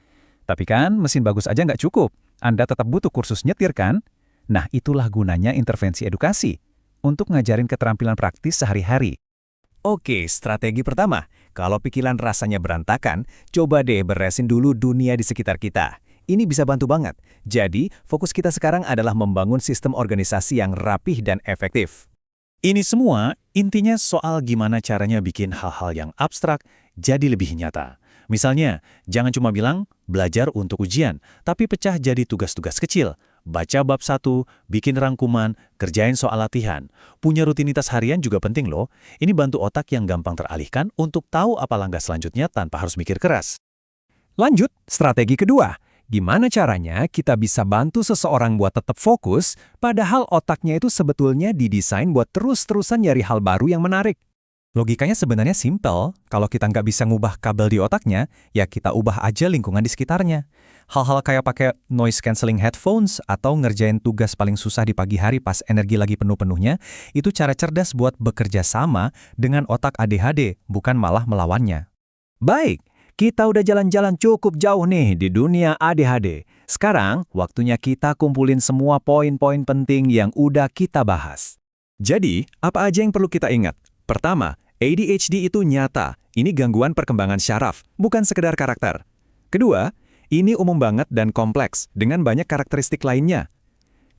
Tapi kan mesin bagus aja nggak cukup. Anda tetap butuh kursus nyetir kan? Nah, itulah gunanya intervensi edukasi. Untuk ngajarin keterampilan praktis sehari-hari. Oke, strategi pertama. Kalau pikiran rasanya berantakan, coba deh beresin dulu dunia di sekitar kita. Ini bisa bantu banget. Jadi, fokus kita sekarang adalah membangun sistem organisasi yang rapih dan efektif. Ini semua intinya soal gimana caranya bikin hal-hal yang abstrak jadi lebih nyata. Misalnya, jangan cuma bilang belajar untuk ujian, tapi pecah jadi tugas-tugas kecil. Baca bab 1, bikin rangkuman, kerjain soal latihan. Punya rutinitas harian juga penting loh. Ini bantu otak yang gampang teralihkan untuk tahu apa langkah selanjutnya tanpa harus mikir keras. Lanjut, strategi kedua. Gimana caranya kita bisa bantu seseorang buat tetap fokus, padahal otaknya itu sebetulnya didesain buat terus-terusan nyari hal baru yang menarik. Logikanya sebenarnya simpel. Kalau kita nggak bisa ngubah kabel di otaknya, ya kita ubah aja lingkungan di sekitarnya. Hal-hal kayak pakai noise cancelling headphones atau ngerjain tugas paling susah di pagi hari pas energi lagi penuh-penuhnya, itu cara cerdas buat bekerja sama dengan otak ADHD, bukan malah melawannya. Baik. Kita udah jalan-jalan cukup jauh nih di dunia ADHD. Sekarang, waktunya kita kumpulin semua poin-poin penting yang udah kita bahas. Jadi, apa aja yang perlu kita ingat? Pertama, ADHD itu nyata. Ini gangguan perkembangan syaraf, bukan sekedar karakter. Kedua, ini umum banget dan kompleks, dengan banyak karakteristik lainnya.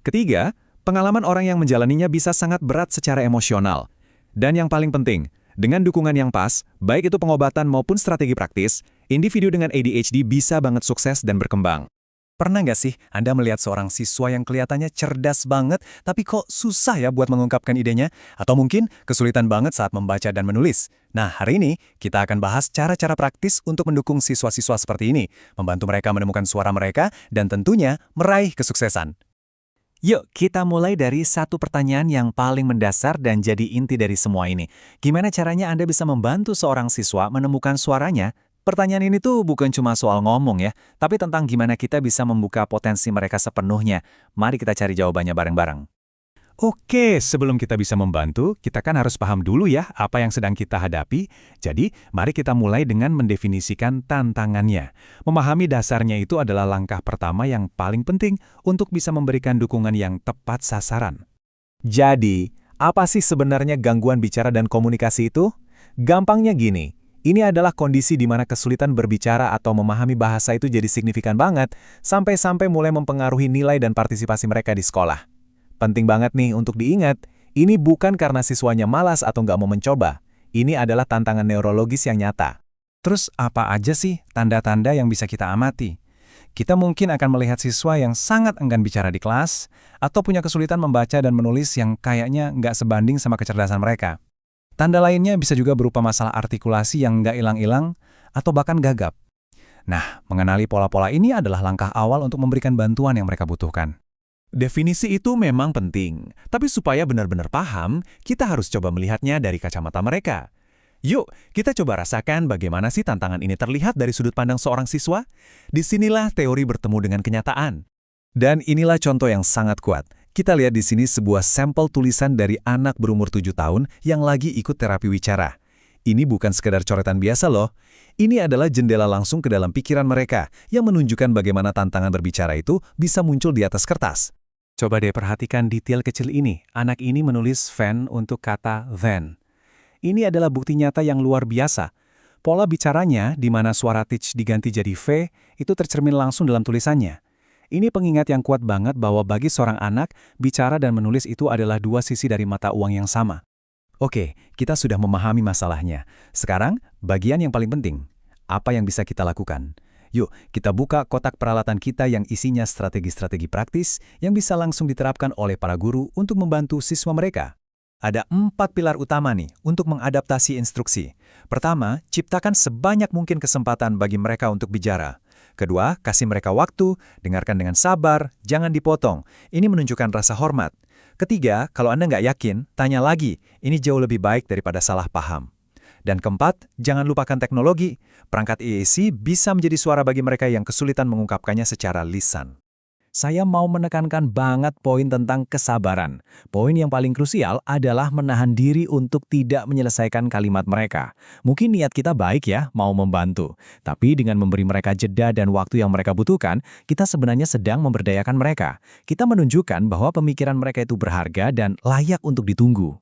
Ketiga, pengalaman orang yang menjalaninya bisa sangat berat secara emosional. Dan yang paling penting, dengan dukungan yang pas, baik itu pengobatan maupun strategi praktis, individu dengan ADHD bisa banget sukses dan berkembang. Pernah nggak sih Anda melihat seorang siswa yang kelihatannya cerdas banget, tapi kok susah ya buat mengungkapkan idenya? Atau mungkin kesulitan banget saat membaca dan menulis? Nah, hari ini kita akan bahas cara-cara praktis untuk mendukung siswa-siswa seperti ini, membantu mereka menemukan suara mereka, dan tentunya meraih kesuksesan. Yuk, kita mulai dari satu pertanyaan yang paling mendasar dan jadi inti dari semua ini. Gimana caranya Anda bisa membantu seorang siswa menemukan suaranya? Pertanyaan ini tuh bukan cuma soal ngomong ya, tapi tentang gimana kita bisa membuka potensi mereka sepenuhnya. Mari kita cari jawabannya bareng-bareng. Oke, sebelum kita bisa membantu, kita kan harus paham dulu ya apa yang sedang kita hadapi. Jadi, mari kita mulai dengan mendefinisikan tantangannya. Memahami dasarnya itu adalah langkah pertama yang paling penting untuk bisa memberikan dukungan yang tepat sasaran. Jadi, apa sih sebenarnya gangguan bicara dan komunikasi itu? Gampangnya gini, ini adalah kondisi di mana kesulitan berbicara atau memahami bahasa itu jadi signifikan banget, sampai-sampai mulai mempengaruhi nilai dan partisipasi mereka di sekolah. Penting banget nih untuk diingat, ini bukan karena siswanya malas atau nggak mau mencoba. Ini adalah tantangan neurologis yang nyata. Terus apa aja sih tanda-tanda yang bisa kita amati? Kita mungkin akan melihat siswa yang sangat enggan bicara di kelas, atau punya kesulitan membaca dan menulis yang kayaknya nggak sebanding sama kecerdasan mereka. Tanda lainnya bisa juga berupa masalah artikulasi yang nggak hilang-hilang, atau bahkan gagap. Nah, mengenali pola-pola ini adalah langkah awal untuk memberikan bantuan yang mereka butuhkan. Definisi itu memang penting, tapi supaya benar-benar paham, kita harus coba melihatnya dari kacamata mereka. Yuk, kita coba rasakan bagaimana sih tantangan ini terlihat dari sudut pandang seorang siswa. Disinilah teori bertemu dengan kenyataan. Dan inilah contoh yang sangat kuat. Kita lihat di sini sebuah sampel tulisan dari anak berumur 7 tahun yang lagi ikut terapi wicara. Ini bukan sekedar coretan biasa loh. Ini adalah jendela langsung ke dalam pikiran mereka yang menunjukkan bagaimana tantangan berbicara itu bisa muncul di atas kertas. Coba deh perhatikan detail kecil ini. Anak ini menulis van untuk kata then. Ini adalah bukti nyata yang luar biasa. Pola bicaranya, di mana suara teach diganti jadi V, itu tercermin langsung dalam tulisannya. Ini pengingat yang kuat banget bahwa bagi seorang anak, bicara dan menulis itu adalah dua sisi dari mata uang yang sama. Oke, kita sudah memahami masalahnya. Sekarang, bagian yang paling penting. Apa yang bisa kita lakukan? Yuk, kita buka kotak peralatan kita yang isinya strategi-strategi praktis yang bisa langsung diterapkan oleh para guru untuk membantu siswa mereka. Ada 4 pilar utama nih untuk mengadaptasi instruksi. Pertama, ciptakan sebanyak mungkin kesempatan bagi mereka untuk bicara. Kedua, kasih mereka waktu, dengarkan dengan sabar, jangan dipotong. Ini menunjukkan rasa hormat. Ketiga, kalau Anda nggak yakin, tanya lagi. Ini jauh lebih baik daripada salah paham. Dan keempat, jangan lupakan teknologi. Perangkat EAC bisa menjadi suara bagi mereka yang kesulitan mengungkapkannya secara lisan. Saya mau menekankan banget poin tentang kesabaran. Poin yang paling krusial adalah menahan diri untuk tidak menyelesaikan kalimat mereka. Mungkin niat kita baik ya, mau membantu. Tapi dengan memberi mereka jeda dan waktu yang mereka butuhkan, kita sebenarnya sedang memberdayakan mereka. Kita menunjukkan bahwa pemikiran mereka itu berharga dan layak untuk ditunggu.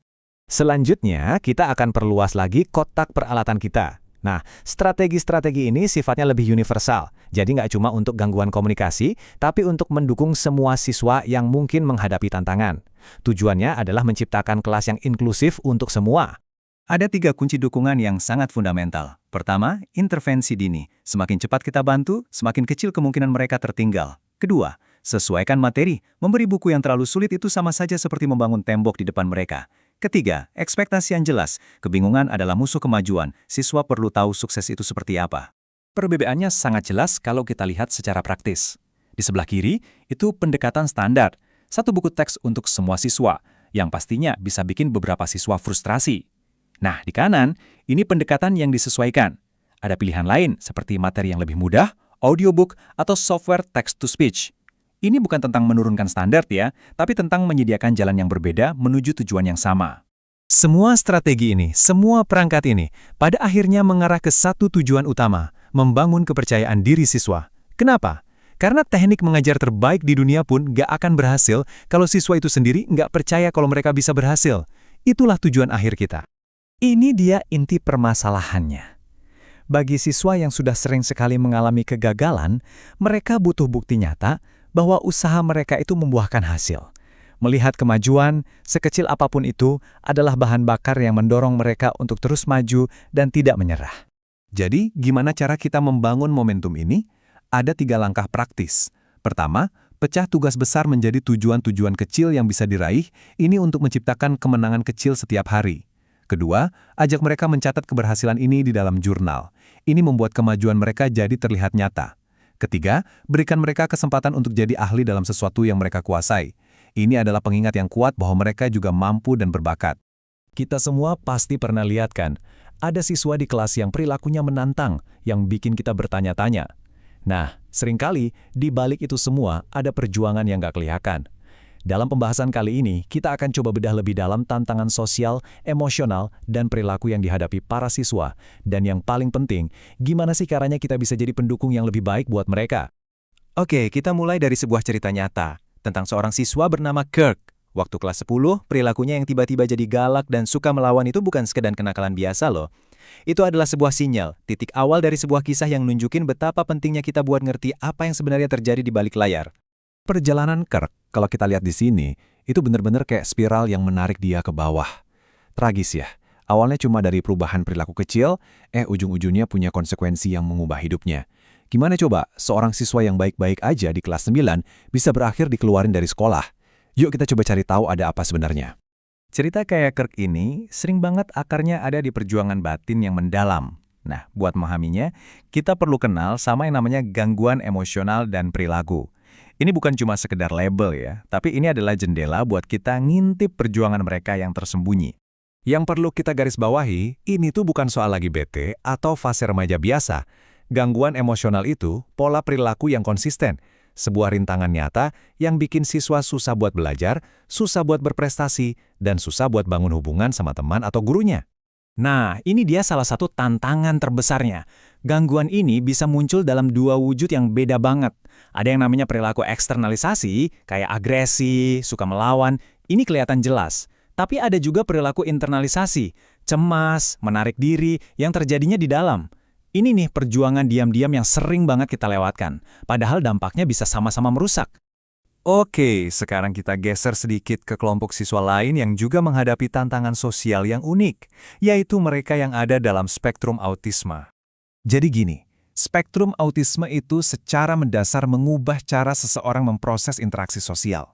Selanjutnya, kita akan perluas lagi kotak peralatan kita. Nah, strategi-strategi ini sifatnya lebih universal. Jadi nggak cuma untuk gangguan komunikasi, tapi untuk mendukung semua siswa yang mungkin menghadapi tantangan. Tujuannya adalah menciptakan kelas yang inklusif untuk semua. Ada 3 kunci dukungan yang sangat fundamental. Pertama, intervensi dini. Semakin cepat kita bantu, semakin kecil kemungkinan mereka tertinggal. Kedua, sesuaikan materi. Memberi buku yang terlalu sulit itu sama saja seperti membangun tembok di depan mereka. Ketiga, ekspektasi yang jelas. Kebingungan adalah musuh kemajuan. Siswa perlu tahu sukses itu seperti apa. Perbedaannya sangat jelas kalau kita lihat secara praktis. Di sebelah kiri, itu pendekatan standar. Satu buku teks untuk semua siswa, yang pastinya bisa bikin beberapa siswa frustrasi. Nah, di kanan, ini pendekatan yang disesuaikan. Ada pilihan lain seperti materi yang lebih mudah, audiobook, atau software text-to-speech. Ini bukan tentang menurunkan standar ya, tapi tentang menyediakan jalan yang berbeda menuju tujuan yang sama. Semua strategi ini, semua perangkat ini, pada akhirnya mengarah ke satu tujuan utama, membangun kepercayaan diri siswa. Kenapa? Karena teknik mengajar terbaik di dunia pun nggak akan berhasil kalau siswa itu sendiri nggak percaya kalau mereka bisa berhasil. Itulah tujuan akhir kita. Ini dia inti permasalahannya. Bagi siswa yang sudah sering sekali mengalami kegagalan, mereka butuh bukti nyata bahwa usaha mereka itu membuahkan hasil. Melihat kemajuan, sekecil apapun itu, adalah bahan bakar yang mendorong mereka untuk terus maju dan tidak menyerah. Jadi, gimana cara kita membangun momentum ini? Ada 3 langkah praktis. Pertama, pecah tugas besar menjadi tujuan-tujuan kecil yang bisa diraih, ini untuk menciptakan kemenangan kecil setiap hari. Kedua, ajak mereka mencatat keberhasilan ini di dalam jurnal. Ini membuat kemajuan mereka jadi terlihat nyata. Ketiga, berikan mereka kesempatan untuk jadi ahli dalam sesuatu yang mereka kuasai. Ini adalah pengingat yang kuat bahwa mereka juga mampu dan berbakat. Kita semua pasti pernah lihat kan, ada siswa di kelas yang perilakunya menantang, yang bikin kita bertanya-tanya. Nah, seringkali di balik itu semua ada perjuangan yang gak kelihatan. Dalam pembahasan kali ini, kita akan coba bedah lebih dalam tantangan sosial, emosional, dan perilaku yang dihadapi para siswa. Dan yang paling penting, gimana sih caranya kita bisa jadi pendukung yang lebih baik buat mereka? Oke, kita mulai dari sebuah cerita nyata tentang seorang siswa bernama Kirk. Waktu kelas 10, perilakunya yang tiba-tiba jadi galak dan suka melawan itu bukan sekedar kenakalan biasa loh. Itu adalah sebuah sinyal, titik awal dari sebuah kisah yang nunjukin betapa pentingnya kita buat ngerti apa yang sebenarnya terjadi di balik layar. Perjalanan Kirk, kalau kita lihat di sini, itu benar-benar kayak spiral yang menarik dia ke bawah. Tragis ya, awalnya cuma dari perubahan perilaku kecil, ujung-ujungnya punya konsekuensi yang mengubah hidupnya. Gimana coba, seorang siswa yang baik-baik aja di kelas 9 bisa berakhir dikeluarin dari sekolah? Yuk kita coba cari tahu ada apa sebenarnya. Cerita kayak Kirk ini sering banget akarnya ada di perjuangan batin yang mendalam. Nah, buat memahaminya, kita perlu kenal sama yang namanya gangguan emosional dan perilaku. Ini bukan cuma sekedar label ya, tapi ini adalah jendela buat kita ngintip perjuangan mereka yang tersembunyi. Yang perlu kita garis bawahi, ini tuh bukan soal lagi bete atau fase remaja biasa. Gangguan emosional itu pola perilaku yang konsisten, sebuah rintangan nyata yang bikin siswa susah buat belajar, susah buat berprestasi, dan susah buat bangun hubungan sama teman atau gurunya. Nah, ini dia salah satu tantangan terbesarnya. Gangguan ini bisa muncul dalam dua wujud yang beda banget. Ada yang namanya perilaku eksternalisasi, kayak agresi, suka melawan, ini kelihatan jelas. Tapi ada juga perilaku internalisasi, cemas, menarik diri, yang terjadinya di dalam. Ini nih perjuangan diam-diam yang sering banget kita lewatkan, padahal dampaknya bisa sama-sama merusak. Oke, sekarang kita geser sedikit ke kelompok siswa lain yang juga menghadapi tantangan sosial yang unik, yaitu mereka yang ada dalam spektrum autisme. Jadi gini, spektrum autisme itu secara mendasar mengubah cara seseorang memproses interaksi sosial.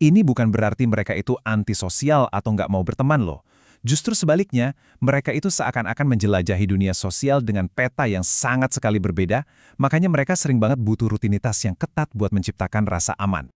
Ini bukan berarti mereka itu antisosial atau nggak mau berteman loh. Justru sebaliknya, mereka itu seakan-akan menjelajahi dunia sosial dengan peta yang sangat sekali berbeda, makanya mereka sering banget butuh rutinitas yang ketat buat menciptakan rasa aman.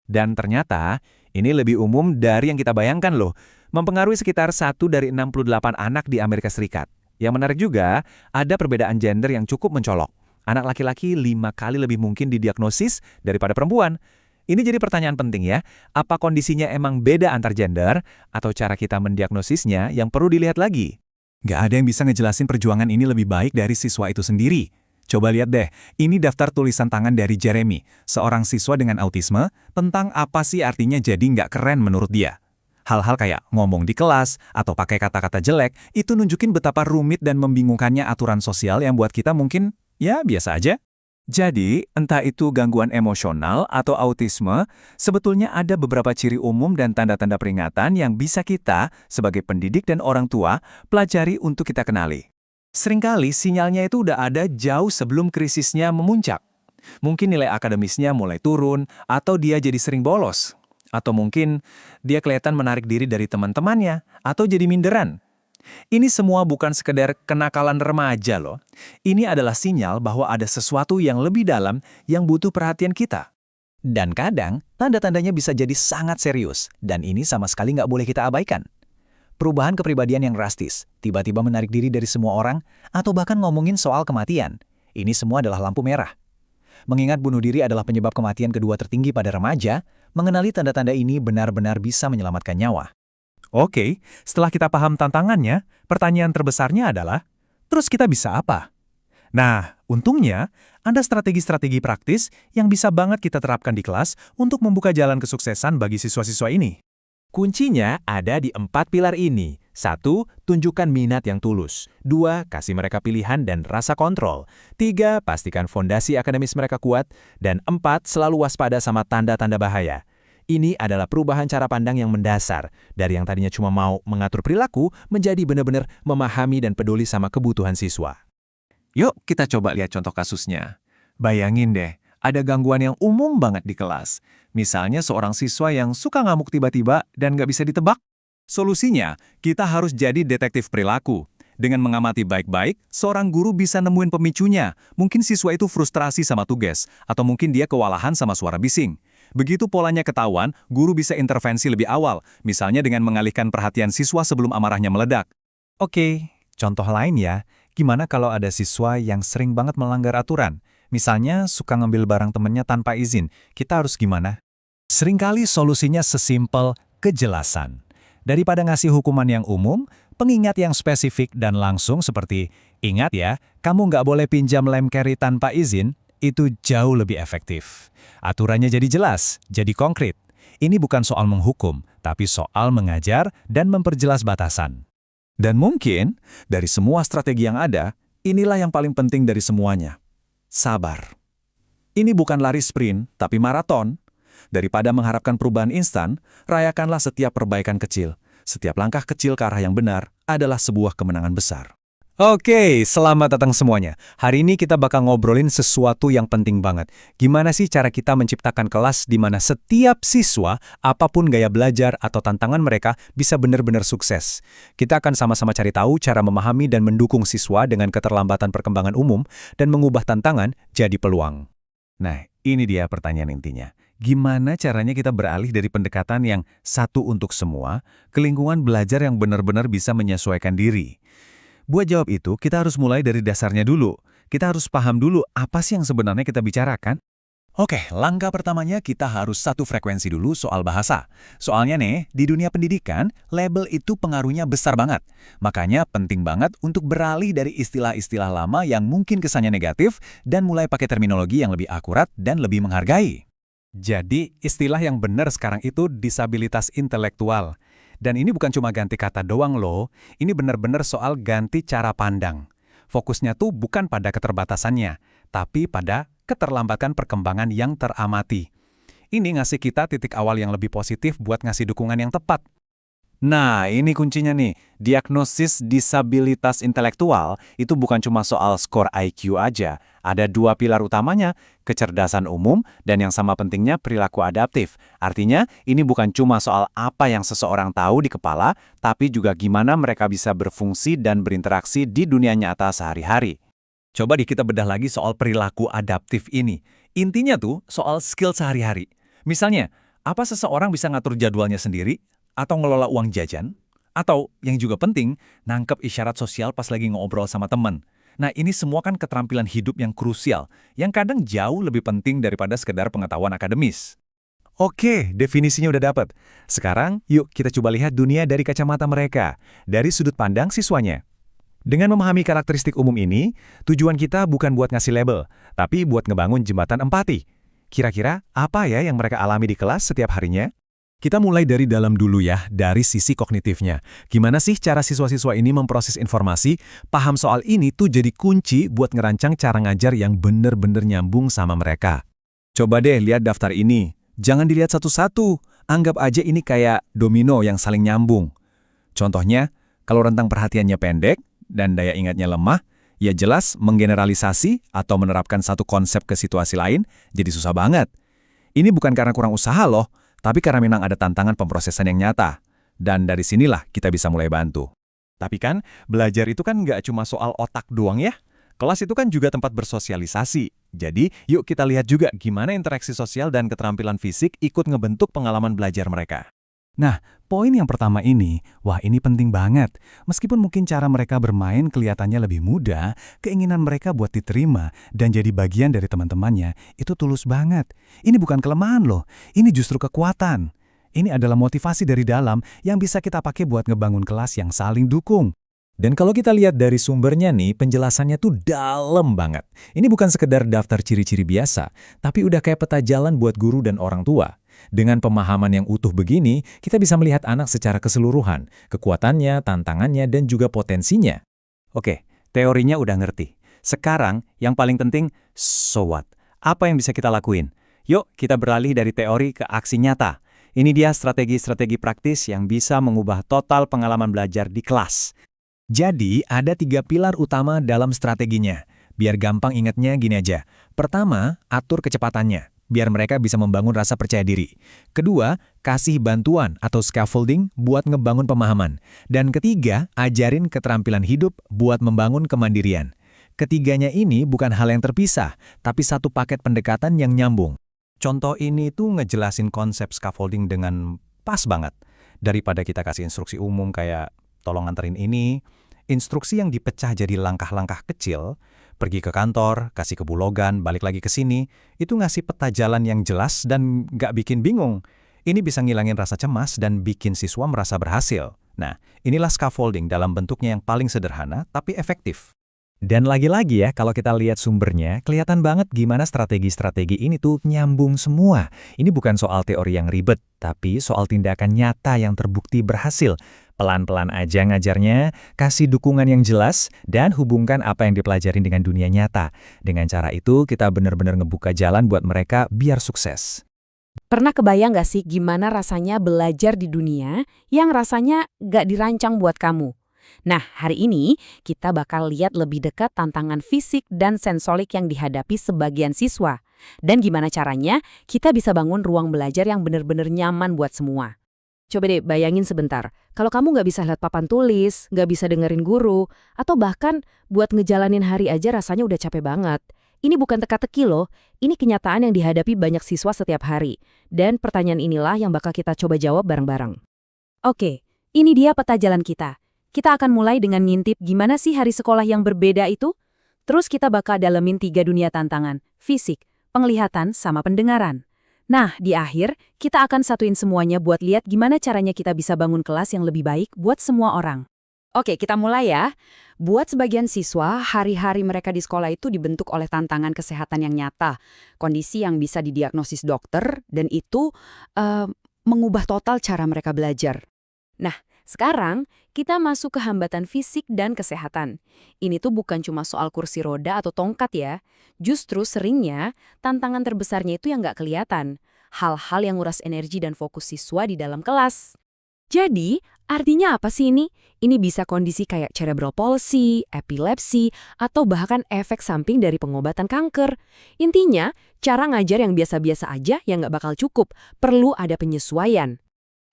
Dan ternyata, ini lebih umum dari yang kita bayangkan loh, mempengaruhi sekitar 1 dari 68 anak di Amerika Serikat. Yang menarik juga, ada perbedaan gender yang cukup mencolok. Anak laki-laki 5 kali lebih mungkin didiagnosis daripada perempuan. Ini jadi pertanyaan penting ya, apa kondisinya emang beda antar gender, atau cara kita mendiagnosisnya yang perlu dilihat lagi? Gak ada yang bisa ngejelasin perjuangan ini lebih baik dari siswa itu sendiri. Coba lihat deh, ini daftar tulisan tangan dari Jeremy, seorang siswa dengan autisme, tentang apa sih artinya jadi nggak keren menurut dia. Hal-hal kayak ngomong di kelas atau pakai kata-kata jelek, itu nunjukin betapa rumit dan membingungkannya aturan sosial yang buat kita mungkin, ya biasa aja. Jadi, entah itu gangguan emosional atau autisme, sebetulnya ada beberapa ciri umum dan tanda-tanda peringatan yang bisa kita, sebagai pendidik dan orang tua, pelajari untuk kita kenali. Seringkali sinyalnya itu udah ada jauh sebelum krisisnya memuncak. Mungkin nilai akademisnya mulai turun, atau dia jadi sering bolos. Atau mungkin dia kelihatan menarik diri dari teman-temannya, atau jadi minderan. Ini semua bukan sekedar kenakalan remaja loh. Ini adalah sinyal bahwa ada sesuatu yang lebih dalam yang butuh perhatian kita. Dan kadang, tanda-tandanya bisa jadi sangat serius, dan ini sama sekali nggak boleh kita abaikan. Perubahan kepribadian yang drastis, tiba-tiba menarik diri dari semua orang, atau bahkan ngomongin soal kematian. Ini semua adalah lampu merah. Mengingat bunuh diri adalah penyebab kematian kedua tertinggi pada remaja, mengenali tanda-tanda ini benar-benar bisa menyelamatkan nyawa. Oke, setelah kita paham tantangannya, pertanyaan terbesarnya adalah, terus kita bisa apa? Nah, untungnya, ada strategi-strategi praktis yang bisa banget kita terapkan di kelas untuk membuka jalan kesuksesan bagi siswa-siswa ini. Kuncinya ada di 4 pilar ini. 1. Tunjukkan minat yang tulus. 2. Kasih mereka pilihan dan rasa kontrol. 3. Pastikan fondasi akademis mereka kuat. Dan 4. Selalu waspada sama tanda-tanda bahaya. Ini adalah perubahan cara pandang yang mendasar. Dari yang tadinya cuma mau mengatur perilaku, menjadi benar-benar memahami dan peduli sama kebutuhan siswa. Yuk kita coba lihat contoh kasusnya. Bayangin deh, ada gangguan yang umum banget di kelas. Misalnya seorang siswa yang suka ngamuk tiba-tiba dan nggak bisa ditebak. Solusinya, kita harus jadi detektif perilaku. Dengan mengamati baik-baik, seorang guru bisa nemuin pemicunya. Mungkin siswa itu frustrasi sama tugas, atau mungkin dia kewalahan sama suara bising. Begitu polanya ketahuan, guru bisa intervensi lebih awal, misalnya dengan mengalihkan perhatian siswa sebelum amarahnya meledak. Oke, contoh lain ya, gimana kalau ada siswa yang sering banget melanggar aturan? Misalnya suka ngambil barang temennya tanpa izin, kita harus gimana? Seringkali solusinya sesimpel kejelasan. Daripada ngasih hukuman yang umum, pengingat yang spesifik dan langsung seperti, ingat ya, kamu nggak boleh pinjam lem carry tanpa izin, itu jauh lebih efektif. Aturannya jadi jelas, jadi konkret. Ini bukan soal menghukum, tapi soal mengajar dan memperjelas batasan. Dan mungkin, dari semua strategi yang ada, inilah yang paling penting dari semuanya. Sabar. Ini bukan lari sprint, tapi maraton. Daripada mengharapkan perubahan instan, rayakanlah setiap perbaikan kecil. Setiap langkah kecil ke arah yang benar adalah sebuah kemenangan besar. Oke, selamat datang semuanya. Hari ini kita bakal ngobrolin sesuatu yang penting banget. Gimana sih cara kita menciptakan kelas di mana setiap siswa, apapun gaya belajar atau tantangan mereka, bisa benar-benar sukses. Kita akan sama-sama cari tahu cara memahami dan mendukung siswa dengan keterlambatan perkembangan umum dan mengubah tantangan jadi peluang. Nah, ini dia pertanyaan intinya. Gimana caranya kita beralih dari pendekatan yang satu untuk semua ke lingkungan belajar yang benar-benar bisa menyesuaikan diri? Buat jawab itu, kita harus mulai dari dasarnya dulu. Kita harus paham dulu apa sih yang sebenarnya kita bicarakan. Oke, langkah pertamanya kita harus satu frekuensi dulu soal bahasa. Soalnya nih, di dunia pendidikan, label itu pengaruhnya besar banget. Makanya penting banget untuk beralih dari istilah-istilah lama yang mungkin kesannya negatif dan mulai pakai terminologi yang lebih akurat dan lebih menghargai. Jadi, istilah yang benar sekarang itu disabilitas intelektual. Dan ini bukan cuma ganti kata doang loh, ini benar-benar soal ganti cara pandang. Fokusnya tuh bukan pada keterbatasannya, tapi pada keterlambatan perkembangan yang teramati. Ini ngasih kita titik awal yang lebih positif buat ngasih dukungan yang tepat. Nah, ini kuncinya nih. Diagnosis disabilitas intelektual itu bukan cuma soal skor IQ aja. Ada dua pilar utamanya, kecerdasan umum dan yang sama pentingnya perilaku adaptif. Artinya, ini bukan cuma soal apa yang seseorang tahu di kepala, tapi juga gimana mereka bisa berfungsi dan berinteraksi di dunia nyata sehari-hari. Coba kita bedah lagi soal perilaku adaptif ini. Intinya tuh soal skill sehari-hari. Misalnya, apa seseorang bisa ngatur jadwalnya sendiri? Atau ngelola uang jajan? Atau, yang juga penting, nangkep isyarat sosial pas lagi ngobrol sama teman. Nah, ini semua kan keterampilan hidup yang krusial, yang kadang jauh lebih penting daripada sekedar pengetahuan akademis. Oke, definisinya udah dapet. Sekarang, yuk kita coba lihat dunia dari kacamata mereka, dari sudut pandang siswanya. Dengan memahami karakteristik umum ini, tujuan kita bukan buat ngasih label, tapi buat ngebangun jembatan empati. Kira-kira apa ya yang mereka alami di kelas setiap harinya? Kita mulai dari dalam dulu ya, dari sisi kognitifnya. Gimana sih cara siswa-siswa ini memproses informasi? Paham soal ini tuh jadi kunci buat ngerancang cara ngajar yang bener-bener nyambung sama mereka. Coba deh lihat daftar ini. Jangan dilihat satu-satu. Anggap aja ini kayak domino yang saling nyambung. Contohnya, kalau rentang perhatiannya pendek, dan daya ingatnya lemah, ya jelas menggeneralisasi atau menerapkan satu konsep ke situasi lain jadi susah banget. Ini bukan karena kurang usaha loh, tapi karena memang ada tantangan pemrosesan yang nyata. Dan dari sinilah kita bisa mulai bantu. Tapi kan, belajar itu kan nggak cuma soal otak doang ya. Kelas itu kan juga tempat bersosialisasi. Jadi, yuk kita lihat juga gimana interaksi sosial dan keterampilan fisik ikut ngebentuk pengalaman belajar mereka. Nah, poin yang pertama ini, wah ini penting banget. Meskipun mungkin cara mereka bermain kelihatannya lebih mudah, keinginan mereka buat diterima dan jadi bagian dari teman-temannya, itu tulus banget. Ini bukan kelemahan loh, ini justru kekuatan. Ini adalah motivasi dari dalam yang bisa kita pakai buat ngebangun kelas yang saling dukung. Dan kalau kita lihat dari sumbernya nih, penjelasannya tuh dalam banget. Ini bukan sekedar daftar ciri-ciri biasa, tapi udah kayak peta jalan buat guru dan orang tua. Dengan pemahaman yang utuh begini, kita bisa melihat anak secara keseluruhan, kekuatannya, tantangannya, dan juga potensinya. Oke, teorinya udah ngerti. Sekarang, yang paling penting, so what? Apa yang bisa kita lakuin? Yuk, kita beralih dari teori ke aksi nyata. Ini dia strategi-strategi praktis yang bisa mengubah total pengalaman belajar di kelas. Jadi, ada 3 pilar utama dalam strateginya. Biar gampang ingatnya gini aja. Pertama, atur kecepatannya, biar mereka bisa membangun rasa percaya diri. Kedua, kasih bantuan atau scaffolding buat ngebangun pemahaman. Dan ketiga, ajarin keterampilan hidup buat membangun kemandirian. Ketiganya ini bukan hal yang terpisah, tapi satu paket pendekatan yang nyambung. Contoh ini tuh ngejelasin konsep scaffolding dengan pas banget. Daripada kita kasih instruksi umum kayak tolong anterin ini, instruksi yang dipecah jadi langkah-langkah kecil, pergi ke kantor, kasih ke Bulogan, balik lagi ke sini, itu ngasih peta jalan yang jelas dan nggak bikin bingung. Ini bisa ngilangin rasa cemas dan bikin siswa merasa berhasil. Nah, inilah scaffolding dalam bentuknya yang paling sederhana tapi efektif. Dan lagi-lagi ya, kalau kita lihat sumbernya, kelihatan banget gimana strategi-strategi ini tuh nyambung semua. Ini bukan soal teori yang ribet, tapi soal tindakan nyata yang terbukti berhasil. Pelan-pelan aja ngajarnya, kasih dukungan yang jelas, dan hubungkan apa yang dipelajarin dengan dunia nyata. Dengan cara itu, kita benar-benar ngebuka jalan buat mereka biar sukses. Pernah kebayang gak sih gimana rasanya belajar di dunia yang rasanya gak dirancang buat kamu? Nah, hari ini kita bakal lihat lebih dekat tantangan fisik dan sensorik yang dihadapi sebagian siswa. Dan gimana caranya kita bisa bangun ruang belajar yang benar-benar nyaman buat semua. Coba deh bayangin sebentar, kalau kamu nggak bisa lihat papan tulis, nggak bisa dengerin guru, atau bahkan buat ngejalanin hari aja rasanya udah capek banget. Ini bukan teka-teki loh, ini kenyataan yang dihadapi banyak siswa setiap hari. Dan pertanyaan inilah yang bakal kita coba jawab bareng-bareng. Oke, ini dia peta jalan kita. Kita akan mulai dengan ngintip gimana sih hari sekolah yang berbeda itu. Terus kita bakal dalemin 3 dunia tantangan, fisik, penglihatan, sama pendengaran. Nah, di akhir, kita akan satuin semuanya buat lihat gimana caranya kita bisa bangun kelas yang lebih baik buat semua orang. Oke, kita mulai ya. Buat sebagian siswa, hari-hari mereka di sekolah itu dibentuk oleh tantangan kesehatan yang nyata, kondisi yang bisa didiagnosis dokter, dan itu mengubah total cara mereka belajar. Nah, sekarang kita masuk ke hambatan fisik dan kesehatan. Ini tuh bukan cuma soal kursi roda atau tongkat ya. Justru seringnya tantangan terbesarnya itu yang nggak kelihatan. Hal-hal yang nguras energi dan fokus siswa di dalam kelas. Jadi, artinya apa sih ini? Ini bisa kondisi kayak cerebral palsy, epilepsi, atau bahkan efek samping dari pengobatan kanker. Intinya, cara ngajar yang biasa-biasa aja yang nggak bakal cukup. Perlu ada penyesuaian.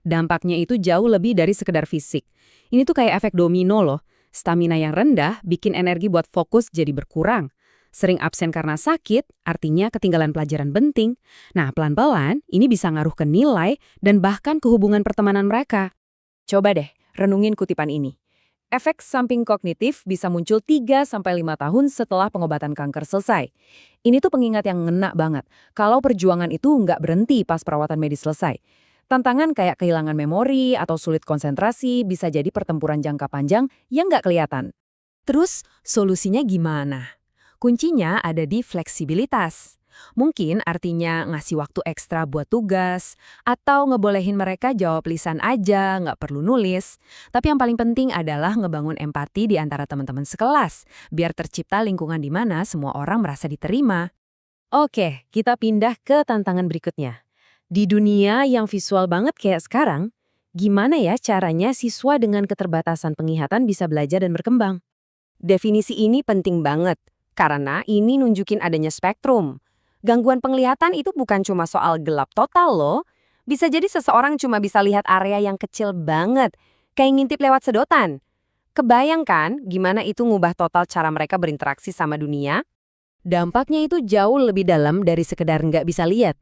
Dampaknya itu jauh lebih dari sekedar fisik. Ini tuh kayak efek domino loh. Stamina yang rendah bikin energi buat fokus jadi berkurang. Sering absen karena sakit, artinya ketinggalan pelajaran penting. Nah, pelan-pelan ini bisa ngaruh ke nilai dan bahkan ke hubungan pertemanan mereka. Coba deh, renungin kutipan ini. Efek samping kognitif bisa muncul 3-5 tahun setelah pengobatan kanker selesai. Ini tuh pengingat yang ngena banget. Kalau perjuangan itu nggak berhenti pas perawatan medis selesai. Tantangan kayak kehilangan memori atau sulit konsentrasi bisa jadi pertempuran jangka panjang yang nggak kelihatan. Terus, solusinya gimana? Kuncinya ada di fleksibilitas. Mungkin artinya ngasih waktu ekstra buat tugas, atau ngebolehin mereka jawab lisan aja, nggak perlu nulis. Tapi yang paling penting adalah ngebangun empati di antara teman-teman sekelas, biar tercipta lingkungan di mana semua orang merasa diterima. Oke, kita pindah ke tantangan berikutnya. Di dunia yang visual banget kayak sekarang, gimana ya caranya siswa dengan keterbatasan penglihatan bisa belajar dan berkembang? Definisi ini penting banget, karena ini nunjukin adanya spektrum. Gangguan penglihatan itu bukan cuma soal gelap total loh. Bisa jadi seseorang cuma bisa lihat area yang kecil banget, kayak ngintip lewat sedotan. Kebayang kan gimana itu ngubah total cara mereka berinteraksi sama dunia? Dampaknya itu jauh lebih dalam dari sekedar nggak bisa lihat.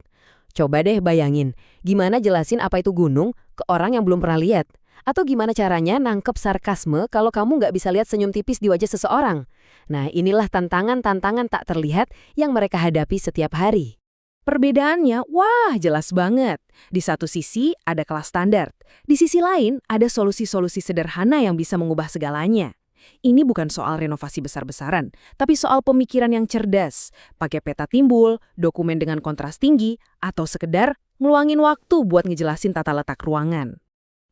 Coba deh bayangin, gimana jelasin apa itu gunung ke orang yang belum pernah lihat? Atau gimana caranya nangkep sarkasme kalau kamu nggak bisa lihat senyum tipis di wajah seseorang? Nah, inilah tantangan-tantangan tak terlihat yang mereka hadapi setiap hari. Perbedaannya, wah jelas banget. Di satu sisi ada kelas standar, di sisi lain ada solusi-solusi sederhana yang bisa mengubah segalanya. Ini bukan soal renovasi besar-besaran, tapi soal pemikiran yang cerdas, pakai peta timbul, dokumen dengan kontras tinggi, atau sekedar ngeluangin waktu buat ngejelasin tata letak ruangan.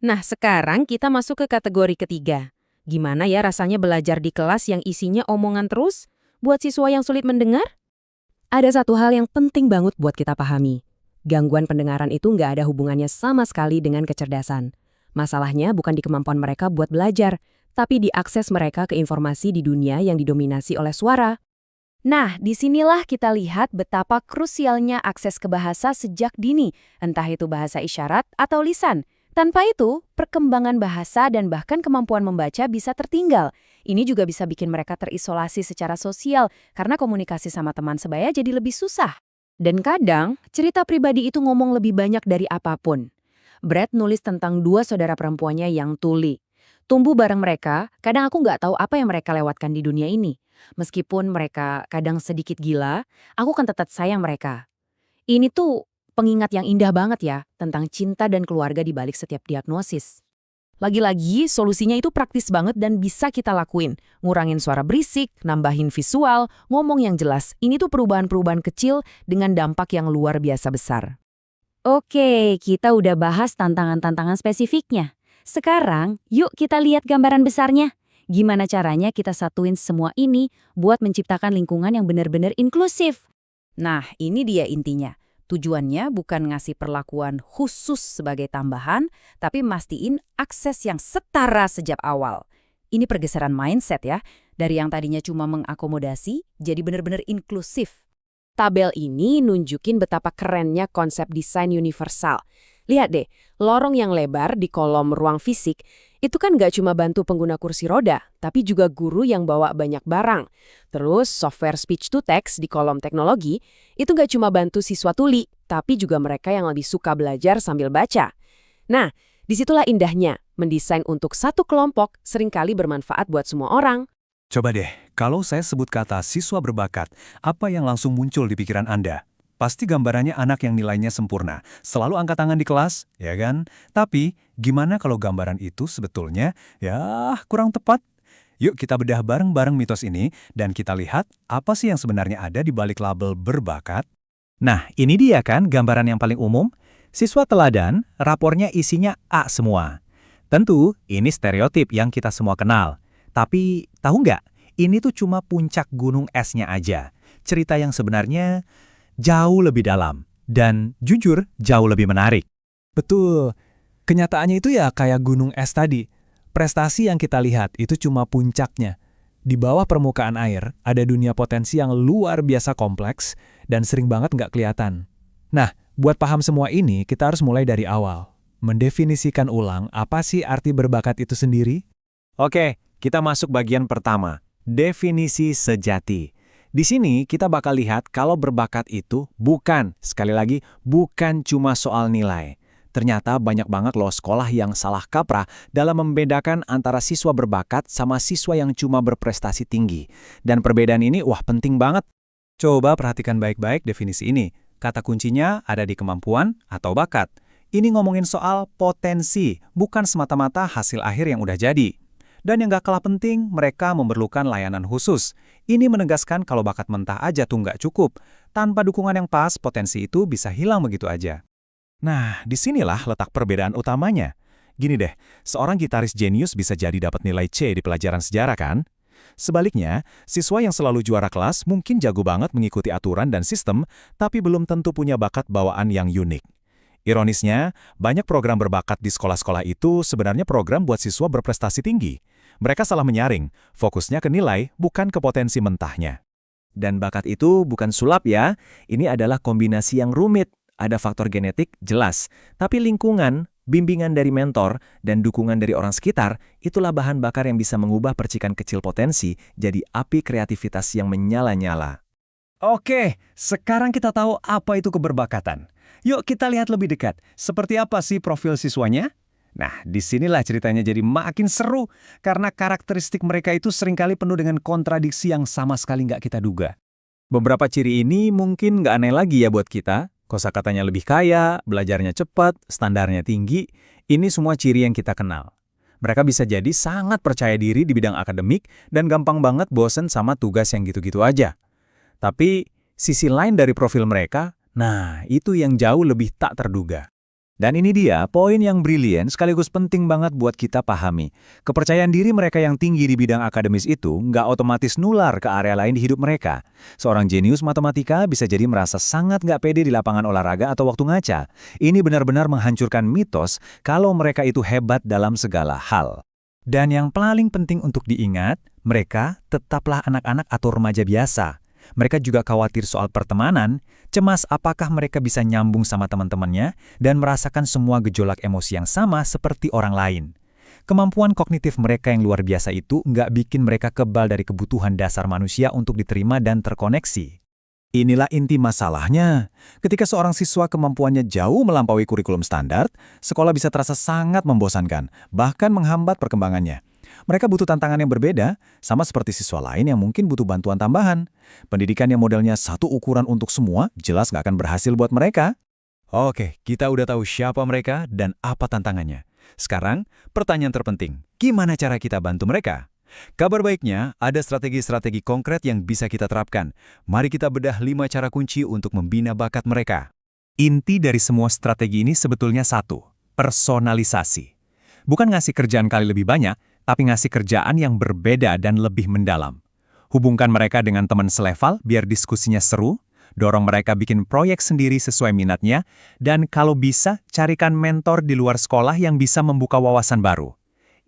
Nah, sekarang kita masuk ke kategori ketiga. Gimana ya rasanya belajar di kelas yang isinya omongan terus, buat siswa yang sulit mendengar? Ada satu hal yang penting banget buat kita pahami. Gangguan pendengaran itu nggak ada hubungannya sama sekali dengan kecerdasan. Masalahnya bukan di kemampuan mereka buat belajar, tapi diakses mereka ke informasi di dunia yang didominasi oleh suara. Nah, disinilah kita lihat betapa krusialnya akses ke bahasa sejak dini, entah itu bahasa isyarat atau lisan. Tanpa itu, perkembangan bahasa dan bahkan kemampuan membaca bisa tertinggal. Ini juga bisa bikin mereka terisolasi secara sosial, karena komunikasi sama teman sebaya jadi lebih susah. Dan kadang, cerita pribadi itu ngomong lebih banyak dari apapun. Brad nulis tentang 2 saudara perempuannya yang tuli. Tumbuh bareng mereka, kadang aku nggak tahu apa yang mereka lewatkan di dunia ini. Meskipun mereka kadang sedikit gila, aku kan tetap sayang mereka. Ini tuh pengingat yang indah banget ya, tentang cinta dan keluarga di balik setiap diagnosis. Lagi-lagi, solusinya itu praktis banget dan bisa kita lakuin. Ngurangin suara berisik, nambahin visual, ngomong yang jelas. Ini tuh perubahan-perubahan kecil dengan dampak yang luar biasa besar. Oke, kita udah bahas tantangan-tantangan spesifiknya. Sekarang, yuk kita lihat gambaran besarnya. Gimana caranya kita satuin semua ini buat menciptakan lingkungan yang benar-benar inklusif? Nah, ini dia intinya. Tujuannya bukan ngasih perlakuan khusus sebagai tambahan, tapi mastiin akses yang setara sejak awal. Ini pergeseran mindset ya, dari yang tadinya cuma mengakomodasi, jadi benar-benar inklusif. Tabel ini nunjukin betapa kerennya konsep desain universal. Lihat deh, lorong yang lebar di kolom ruang fisik, Itu kan nggak cuma bantu pengguna kursi roda, tapi juga guru yang bawa banyak barang. Terus software speech to text di kolom teknologi, itu nggak cuma bantu siswa tuli, tapi juga mereka yang lebih suka belajar sambil baca. Nah, disitulah indahnya, mendesain untuk satu kelompok seringkali bermanfaat buat semua orang. Coba deh, kalau saya sebut kata siswa berbakat, apa yang langsung muncul di pikiran Anda? Pasti gambarannya anak yang nilainya sempurna, selalu angkat tangan di kelas, ya kan? Tapi, gimana kalau gambaran itu sebetulnya, ya kurang tepat? Yuk kita bedah bareng-bareng mitos ini, dan kita lihat apa sih yang sebenarnya ada di balik label berbakat. Nah, ini dia kan gambaran yang paling umum. Siswa teladan, rapornya isinya A semua. Tentu, ini stereotip yang kita semua kenal. Tapi, tahu nggak? Ini tuh cuma puncak gunung esnya aja. Cerita yang sebenarnya jauh lebih dalam. Dan jujur, jauh lebih menarik. Betul. Kenyataannya itu ya kayak gunung es tadi. Prestasi yang kita lihat itu cuma puncaknya. Di bawah permukaan air, ada dunia potensi yang luar biasa kompleks dan sering banget nggak kelihatan. Nah, buat paham semua ini, kita harus mulai dari awal. Mendefinisikan ulang apa sih arti berbakat itu sendiri? Oke, kita masuk bagian pertama. Definisi sejati. Di sini kita bakal lihat kalau berbakat itu sekali lagi, bukan cuma soal nilai. Ternyata banyak banget loh sekolah yang salah kaprah dalam membedakan antara siswa berbakat sama siswa yang cuma berprestasi tinggi. Dan perbedaan ini penting banget. Coba perhatikan baik-baik definisi ini. Kata kuncinya ada di kemampuan atau bakat. Ini ngomongin soal potensi, bukan semata-mata hasil akhir yang udah jadi. Dan yang gak kalah penting, mereka memerlukan layanan khusus. Ini menegaskan kalau bakat mentah aja tuh nggak cukup. Tanpa dukungan yang pas, potensi itu bisa hilang begitu aja. Nah, disinilah letak perbedaan utamanya. Gini deh, seorang gitaris jenius bisa jadi dapat nilai C di pelajaran sejarah kan? Sebaliknya, siswa yang selalu juara kelas mungkin jago banget mengikuti aturan dan sistem, tapi belum tentu punya bakat bawaan yang unik. Ironisnya, banyak program berbakat di sekolah-sekolah itu sebenarnya program buat siswa berprestasi tinggi. Mereka salah menyaring, fokusnya ke nilai, bukan ke potensi mentahnya. Dan bakat itu bukan sulap ya, ini adalah kombinasi yang rumit. Ada faktor genetik, jelas. Tapi lingkungan, bimbingan dari mentor, dan dukungan dari orang sekitar, itulah bahan bakar yang bisa mengubah percikan kecil potensi jadi api kreativitas yang menyala-nyala. Oke, sekarang kita tahu apa itu keberbakatan. Yuk kita lihat lebih dekat, seperti apa sih profil siswanya? Nah, disinilah ceritanya jadi makin seru, karena karakteristik mereka itu seringkali penuh dengan kontradiksi yang sama sekali nggak kita duga. Beberapa ciri ini mungkin nggak aneh lagi ya buat kita. Kosakatanya lebih kaya, belajarnya cepat, standarnya tinggi, ini semua ciri yang kita kenal. Mereka bisa jadi sangat percaya diri di bidang akademik dan gampang banget bosen sama tugas yang gitu-gitu aja. Tapi, sisi lain dari profil mereka, nah, itu yang jauh lebih tak terduga. Dan ini dia poin yang brilian sekaligus penting banget buat kita pahami. Kepercayaan diri mereka yang tinggi di bidang akademis itu nggak otomatis nular ke area lain di hidup mereka. Seorang jenius matematika bisa jadi merasa sangat nggak pede di lapangan olahraga atau waktu ngaca. Ini benar-benar menghancurkan mitos kalau mereka itu hebat dalam segala hal. Dan yang paling penting untuk diingat, mereka tetaplah anak-anak atau remaja biasa. Mereka juga khawatir soal pertemanan, cemas apakah mereka bisa nyambung sama teman-temannya, dan merasakan semua gejolak emosi yang sama seperti orang lain. Kemampuan kognitif mereka yang luar biasa itu nggak bikin mereka kebal dari kebutuhan dasar manusia untuk diterima dan terkoneksi. Inilah inti masalahnya. Ketika seorang siswa kemampuannya jauh melampaui kurikulum standar, sekolah bisa terasa sangat membosankan, bahkan menghambat perkembangannya. Mereka butuh tantangan yang berbeda, sama seperti siswa lain yang mungkin butuh bantuan tambahan. Pendidikan yang modelnya satu ukuran untuk semua, jelas nggak akan berhasil buat mereka. Oke, kita udah tahu siapa mereka dan apa tantangannya. Sekarang, pertanyaan terpenting, gimana cara kita bantu mereka? Kabar baiknya, ada strategi-strategi konkret yang bisa kita terapkan. Mari kita bedah 5 cara kunci untuk membina bakat mereka. Inti dari semua strategi ini sebetulnya satu, personalisasi. Bukan ngasih kerjaan kali lebih banyak, tapi ngasih kerjaan yang berbeda dan lebih mendalam. Hubungkan mereka dengan teman selevel biar diskusinya seru, dorong mereka bikin proyek sendiri sesuai minatnya, dan kalau bisa, carikan mentor di luar sekolah yang bisa membuka wawasan baru.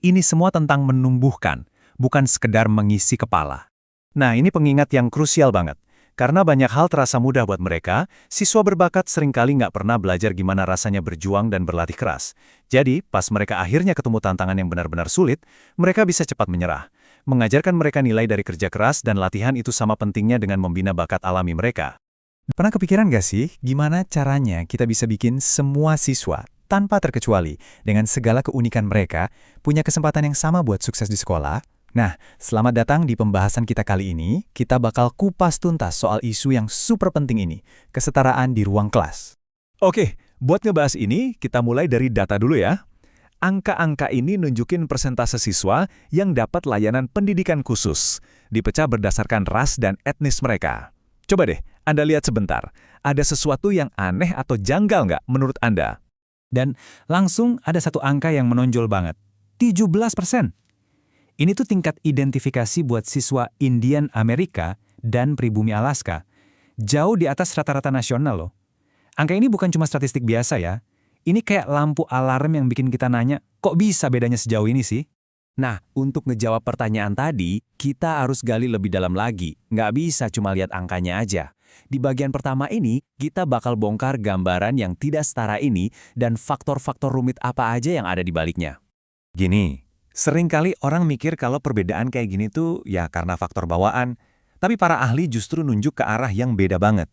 Ini semua tentang menumbuhkan, bukan sekedar mengisi kepala. Nah, ini pengingat yang krusial banget. Karena banyak hal terasa mudah buat mereka, siswa berbakat seringkali nggak pernah belajar gimana rasanya berjuang dan berlatih keras. Jadi, pas mereka akhirnya ketemu tantangan yang benar-benar sulit, mereka bisa cepat menyerah. Mengajarkan mereka nilai dari kerja keras dan latihan itu sama pentingnya dengan membina bakat alami mereka. Pernah kepikiran gak sih gimana caranya kita bisa bikin semua siswa, tanpa terkecuali, dengan segala keunikan mereka, punya kesempatan yang sama buat sukses di sekolah? Nah, selamat datang di pembahasan kita kali ini. Kita bakal kupas tuntas soal isu yang super penting ini, kesetaraan di ruang kelas. Oke, buat ngebahas ini, kita mulai dari data dulu ya. Angka-angka ini nunjukin persentase siswa yang dapat layanan pendidikan khusus, dipecah berdasarkan ras dan etnis mereka. Coba deh, Anda lihat sebentar. Ada sesuatu yang aneh atau janggal nggak menurut Anda? Dan langsung ada satu angka yang menonjol banget, 17%. Ini tuh tingkat identifikasi buat siswa Indian Amerika dan pribumi Alaska. Jauh di atas rata-rata nasional loh. Angka ini bukan cuma statistik biasa ya. Ini kayak lampu alarm yang bikin kita nanya, kok bisa bedanya sejauh ini sih? Nah, untuk ngejawab pertanyaan tadi, kita harus gali lebih dalam lagi. Nggak bisa cuma lihat angkanya aja. Di bagian pertama ini, kita bakal bongkar gambaran yang tidak setara ini dan faktor-faktor rumit apa aja yang ada di baliknya. Gini. Seringkali orang mikir kalau perbedaan kayak gini tuh ya karena faktor bawaan, tapi para ahli justru nunjuk ke arah yang beda banget.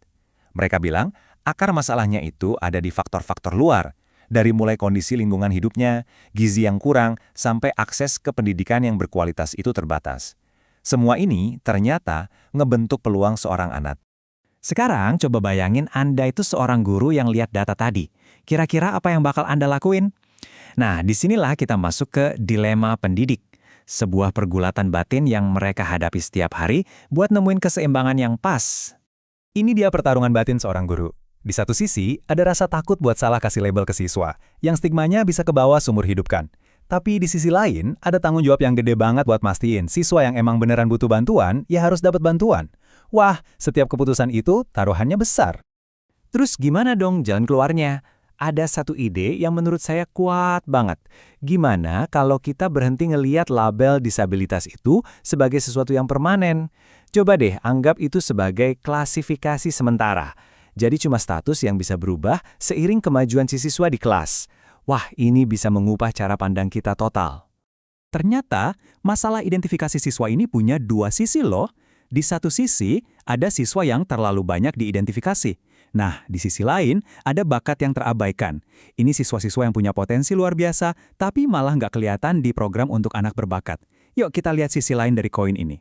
Mereka bilang, akar masalahnya itu ada di faktor-faktor luar, dari mulai kondisi lingkungan hidupnya, gizi yang kurang, sampai akses ke pendidikan yang berkualitas itu terbatas. Semua ini ternyata ngebentuk peluang seorang anak. Sekarang coba bayangin Anda itu seorang guru yang lihat data tadi. Kira-kira apa yang bakal Anda lakuin? Nah, disinilah kita masuk ke dilema pendidik. Sebuah pergulatan batin yang mereka hadapi setiap hari buat nemuin keseimbangan yang pas. Ini dia pertarungan batin seorang guru. Di satu sisi, ada rasa takut buat salah kasih label ke siswa, yang stigmanya bisa kebawa seumur hidup kan. Tapi di sisi lain, ada tanggung jawab yang gede banget buat mastiin siswa yang emang beneran butuh bantuan, ya harus dapat bantuan. Wah, setiap keputusan itu taruhannya besar. Terus gimana dong jalan keluarnya? Ada satu ide yang menurut saya kuat banget. Gimana kalau kita berhenti ngeliat label disabilitas itu sebagai sesuatu yang permanen? Coba deh anggap itu sebagai klasifikasi sementara. Jadi cuma status yang bisa berubah seiring kemajuan si siswa di kelas. Wah, ini bisa mengubah cara pandang kita total. Ternyata, masalah identifikasi siswa ini punya dua sisi loh. Di satu sisi, ada siswa yang terlalu banyak diidentifikasi. Nah, di sisi lain, ada bakat yang terabaikan. Ini siswa-siswa yang punya potensi luar biasa, tapi malah nggak kelihatan di program untuk anak berbakat. Yuk kita lihat sisi lain dari koin ini.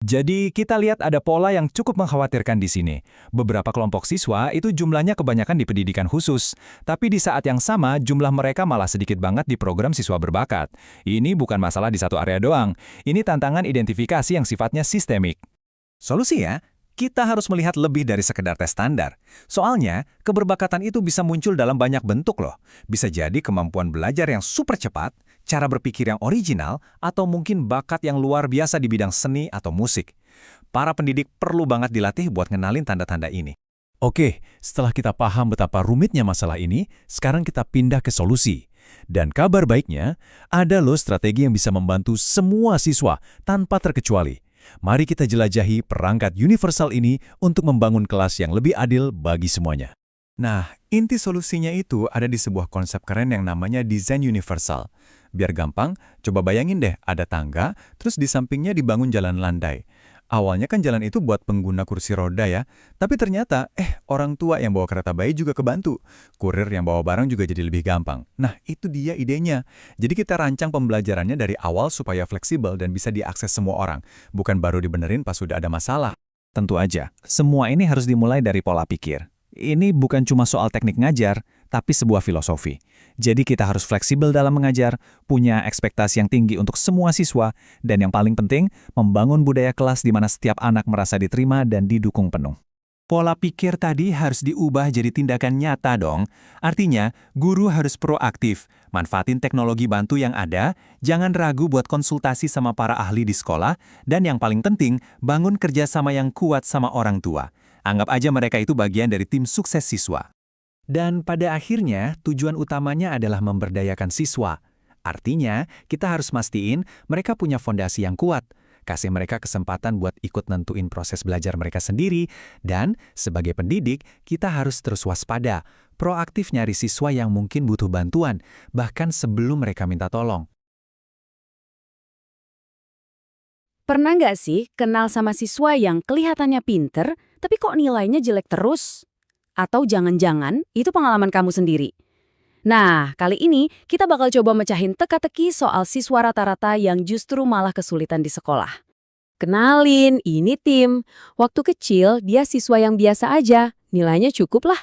Jadi, kita lihat ada pola yang cukup mengkhawatirkan di sini. Beberapa kelompok siswa itu jumlahnya kebanyakan di pendidikan khusus. Tapi di saat yang sama, jumlah mereka malah sedikit banget di program siswa berbakat. Ini bukan masalah di satu area doang. Ini tantangan identifikasi yang sifatnya sistemik. Solusinya, kita harus melihat lebih dari sekedar tes standar. Soalnya, keberbakatan itu bisa muncul dalam banyak bentuk loh. Bisa jadi kemampuan belajar yang super cepat, cara berpikir yang original, atau mungkin bakat yang luar biasa di bidang seni atau musik. Para pendidik perlu banget dilatih buat ngenalin tanda-tanda ini. Oke, setelah kita paham betapa rumitnya masalah ini, sekarang kita pindah ke solusi. Dan kabar baiknya, ada loh strategi yang bisa membantu semua siswa tanpa terkecuali. Mari kita jelajahi perangkat universal ini untuk membangun kelas yang lebih adil bagi semuanya. Nah, inti solusinya itu ada di sebuah konsep keren yang namanya desain universal. Biar gampang, coba bayangin deh ada tangga, terus di sampingnya dibangun jalan landai. Awalnya kan jalan itu buat pengguna kursi roda ya, tapi ternyata orang tua yang bawa kereta bayi juga kebantu. Kurir yang bawa barang juga jadi lebih gampang. Nah, itu dia idenya. Jadi kita rancang pembelajarannya dari awal supaya fleksibel dan bisa diakses semua orang, bukan baru dibenerin pas sudah ada masalah. Tentu aja, semua ini harus dimulai dari pola pikir. Ini bukan cuma soal teknik ngajar, tapi sebuah filosofi. Jadi kita harus fleksibel dalam mengajar, punya ekspektasi yang tinggi untuk semua siswa, dan yang paling penting, membangun budaya kelas di mana setiap anak merasa diterima dan didukung penuh. Pola pikir tadi harus diubah jadi tindakan nyata dong. Artinya, guru harus proaktif, manfaatin teknologi bantu yang ada, jangan ragu buat konsultasi sama para ahli di sekolah, dan yang paling penting, bangun kerjasama yang kuat sama orang tua. Anggap aja mereka itu bagian dari tim sukses siswa. Dan pada akhirnya, tujuan utamanya adalah memberdayakan siswa. Artinya, kita harus mastiin mereka punya fondasi yang kuat. kasih mereka kesempatan buat ikut nentuin proses belajar mereka sendiri, dan sebagai pendidik, kita harus terus waspada, proaktif nyari siswa yang mungkin butuh bantuan, bahkan sebelum mereka minta tolong. Pernah nggak sih kenal sama siswa yang kelihatannya pinter, tapi kok nilainya jelek terus? Atau jangan-jangan itu pengalaman kamu sendiri? Nah, kali ini kita bakal coba mecahin teka-teki soal siswa rata-rata yang justru malah kesulitan di sekolah. Kenalin, ini Tim. Waktu kecil dia siswa yang biasa aja, nilainya cukup lah.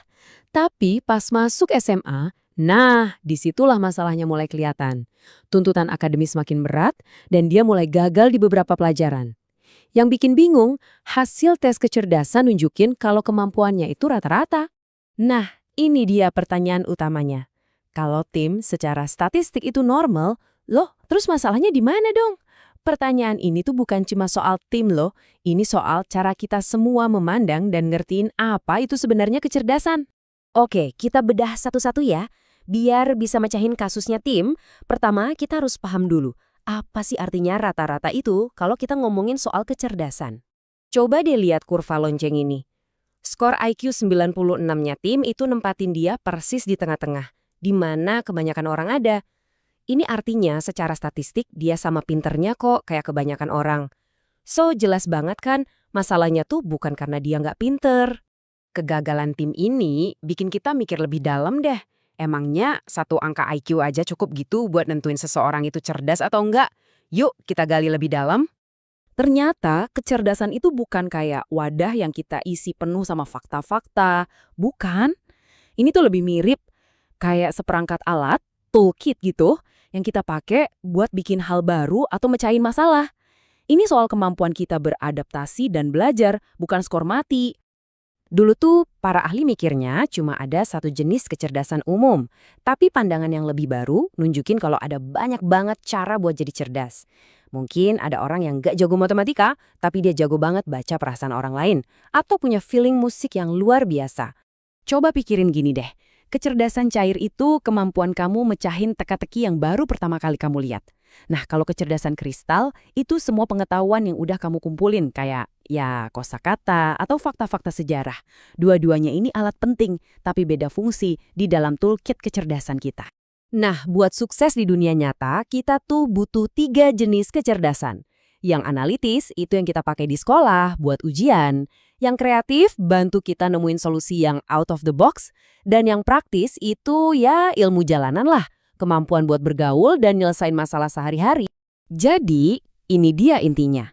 Tapi pas masuk SMA, nah disitulah masalahnya mulai kelihatan. Tuntutan akademis makin berat dan dia mulai gagal di beberapa pelajaran. Yang bikin bingung, hasil tes kecerdasan nunjukin kalau kemampuannya itu rata-rata. Nah, ini dia pertanyaan utamanya. Kalau Tim secara statistik itu normal, loh terus masalahnya di mana dong? Pertanyaan ini tuh bukan cuma soal Tim loh, ini soal cara kita semua memandang dan ngertiin apa itu sebenarnya kecerdasan. Oke, kita bedah satu-satu ya. Biar bisa mecahin kasusnya Tim, pertama kita harus paham dulu, apa sih artinya rata-rata itu kalau kita ngomongin soal kecerdasan. Coba deh lihat kurva lonceng ini. Skor IQ 96-nya Tim itu nempatin dia persis di tengah-tengah, di mana kebanyakan orang ada. Ini artinya secara statistik dia sama pinternya kok kayak kebanyakan orang. So, jelas banget kan masalahnya tuh bukan karena dia nggak pinter. Kegagalan Tim ini bikin kita mikir lebih dalam deh. Emangnya satu angka IQ aja cukup gitu buat nentuin seseorang itu cerdas atau enggak? Yuk kita gali lebih dalam. Ternyata kecerdasan itu bukan kayak wadah yang kita isi penuh sama fakta-fakta. Bukan. Ini tuh lebih mirip kayak seperangkat alat, toolkit gitu, yang kita pakai buat bikin hal baru atau mecahin masalah. Ini soal kemampuan kita beradaptasi dan belajar, bukan skor mati. Dulu tuh para ahli mikirnya cuma ada satu jenis kecerdasan umum. Tapi pandangan yang lebih baru nunjukin kalau ada banyak banget cara buat jadi cerdas. Mungkin ada orang yang gak jago matematika, tapi dia jago banget baca perasaan orang lain. Atau punya feeling musik yang luar biasa. Coba pikirin gini deh. Kecerdasan cair itu kemampuan kamu mecahin teka-teki yang baru pertama kali kamu lihat. Nah, kalau kecerdasan kristal, itu semua pengetahuan yang udah kamu kumpulin, kayak ya kosakata atau fakta-fakta sejarah. Dua-duanya ini alat penting, tapi beda fungsi di dalam toolkit kecerdasan kita. Nah, buat sukses di dunia nyata, kita tuh butuh 3 jenis kecerdasan. Yang analitis, itu yang kita pakai di sekolah buat ujian. Yang kreatif, bantu kita nemuin solusi yang out of the box. Dan yang praktis, itu ya ilmu jalanan lah. Kemampuan buat bergaul dan nyelesain masalah sehari-hari. Jadi, ini dia intinya.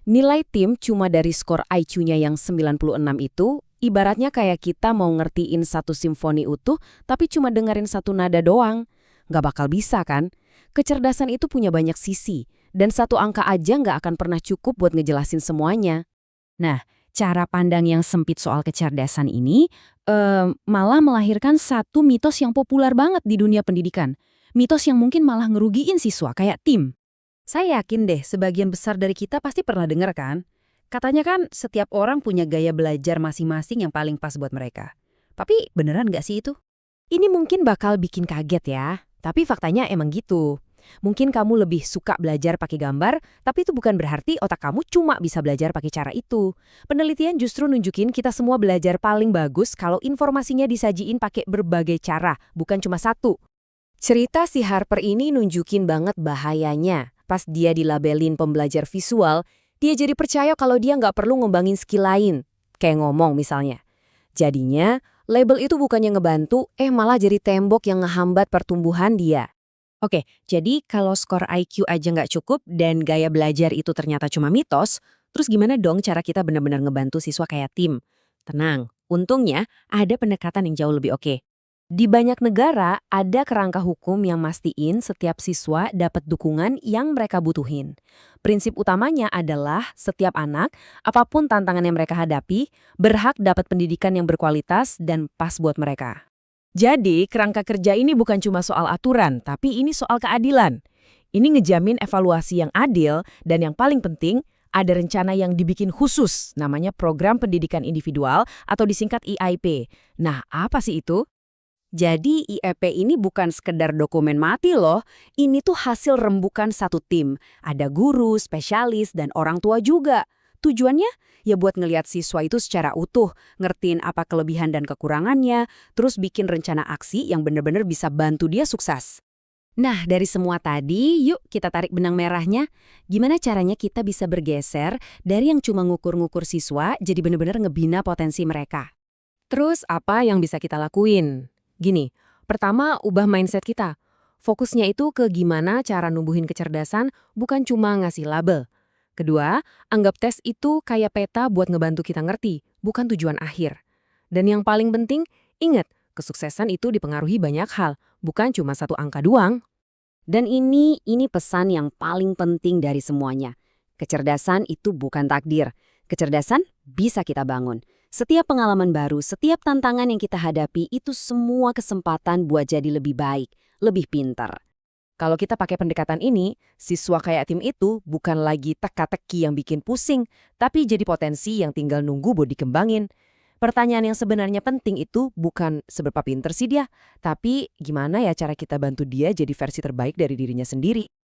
Nilai Tim cuma dari skor IQ-nya yang 96 itu, ibaratnya kayak kita mau ngertiin satu simfoni utuh, tapi cuma dengerin satu nada doang. Nggak bakal bisa kan? Kecerdasan itu punya banyak sisi, dan satu angka aja nggak akan pernah cukup buat ngejelasin semuanya. Nah, cara pandang yang sempit soal kecerdasan ini malah melahirkan satu mitos yang populer banget di dunia pendidikan. Mitos yang mungkin malah ngerugiin siswa kayak Tim. Saya yakin deh sebagian besar dari kita pasti pernah dengar kan? Katanya kan setiap orang punya gaya belajar masing-masing yang paling pas buat mereka. Tapi beneran nggak sih itu? Ini mungkin bakal bikin kaget ya, tapi faktanya emang gitu. Mungkin kamu lebih suka belajar pakai gambar, tapi itu bukan berarti otak kamu cuma bisa belajar pakai cara itu. Penelitian justru nunjukin kita semua belajar paling bagus kalau informasinya disajiin pakai berbagai cara, bukan cuma satu. Cerita si Harper ini nunjukin banget bahayanya. Pas dia dilabelin pembelajar visual, dia jadi percaya kalau dia nggak perlu ngembangin skill lain, kayak ngomong misalnya. Jadinya, label itu bukannya ngebantu, malah jadi tembok yang ngehambat pertumbuhan dia. Oke, jadi kalau skor IQ aja nggak cukup dan gaya belajar itu ternyata cuma mitos, terus gimana dong cara kita benar-benar ngebantu siswa kayak Tim? Tenang, untungnya ada pendekatan yang jauh lebih oke. Di banyak negara, ada kerangka hukum yang mastiin setiap siswa dapat dukungan yang mereka butuhin. Prinsip utamanya adalah setiap anak, apapun tantangan yang mereka hadapi, berhak dapat pendidikan yang berkualitas dan pas buat mereka. Jadi, kerangka kerja ini bukan cuma soal aturan, tapi ini soal keadilan. Ini ngejamin evaluasi yang adil, dan yang paling penting, ada rencana yang dibikin khusus, namanya Program Pendidikan Individual atau disingkat EIP. Nah, apa sih itu? Jadi IEP ini bukan sekedar dokumen mati loh, ini tuh hasil rembukan satu tim. Ada guru, spesialis, dan orang tua juga. Tujuannya ya buat ngelihat siswa itu secara utuh, ngertiin apa kelebihan dan kekurangannya, terus bikin rencana aksi yang bener-bener bisa bantu dia sukses. Nah, dari semua tadi, yuk kita tarik benang merahnya. Gimana caranya kita bisa bergeser dari yang cuma ngukur-ngukur siswa jadi bener-bener ngebina potensi mereka? Terus apa yang bisa kita lakuin? Gini, pertama ubah mindset kita. Fokusnya itu ke gimana cara numbuhin kecerdasan, bukan cuma ngasih label. Kedua, anggap tes itu kayak peta buat ngebantu kita ngerti, bukan tujuan akhir. Dan yang paling penting, ingat, kesuksesan itu dipengaruhi banyak hal, bukan cuma satu angka doang. Dan ini pesan yang paling penting dari semuanya. Kecerdasan itu bukan takdir. Kecerdasan bisa kita bangun. Setiap pengalaman baru, setiap tantangan yang kita hadapi itu semua kesempatan buat jadi lebih baik, lebih pintar. Kalau kita pakai pendekatan ini, siswa kayak tim itu bukan lagi teka-teki yang bikin pusing, tapi jadi potensi yang tinggal nunggu buat dikembangin. Pertanyaan yang sebenarnya penting itu bukan seberapa pinter sih dia, tapi gimana ya cara kita bantu dia jadi versi terbaik dari dirinya sendiri.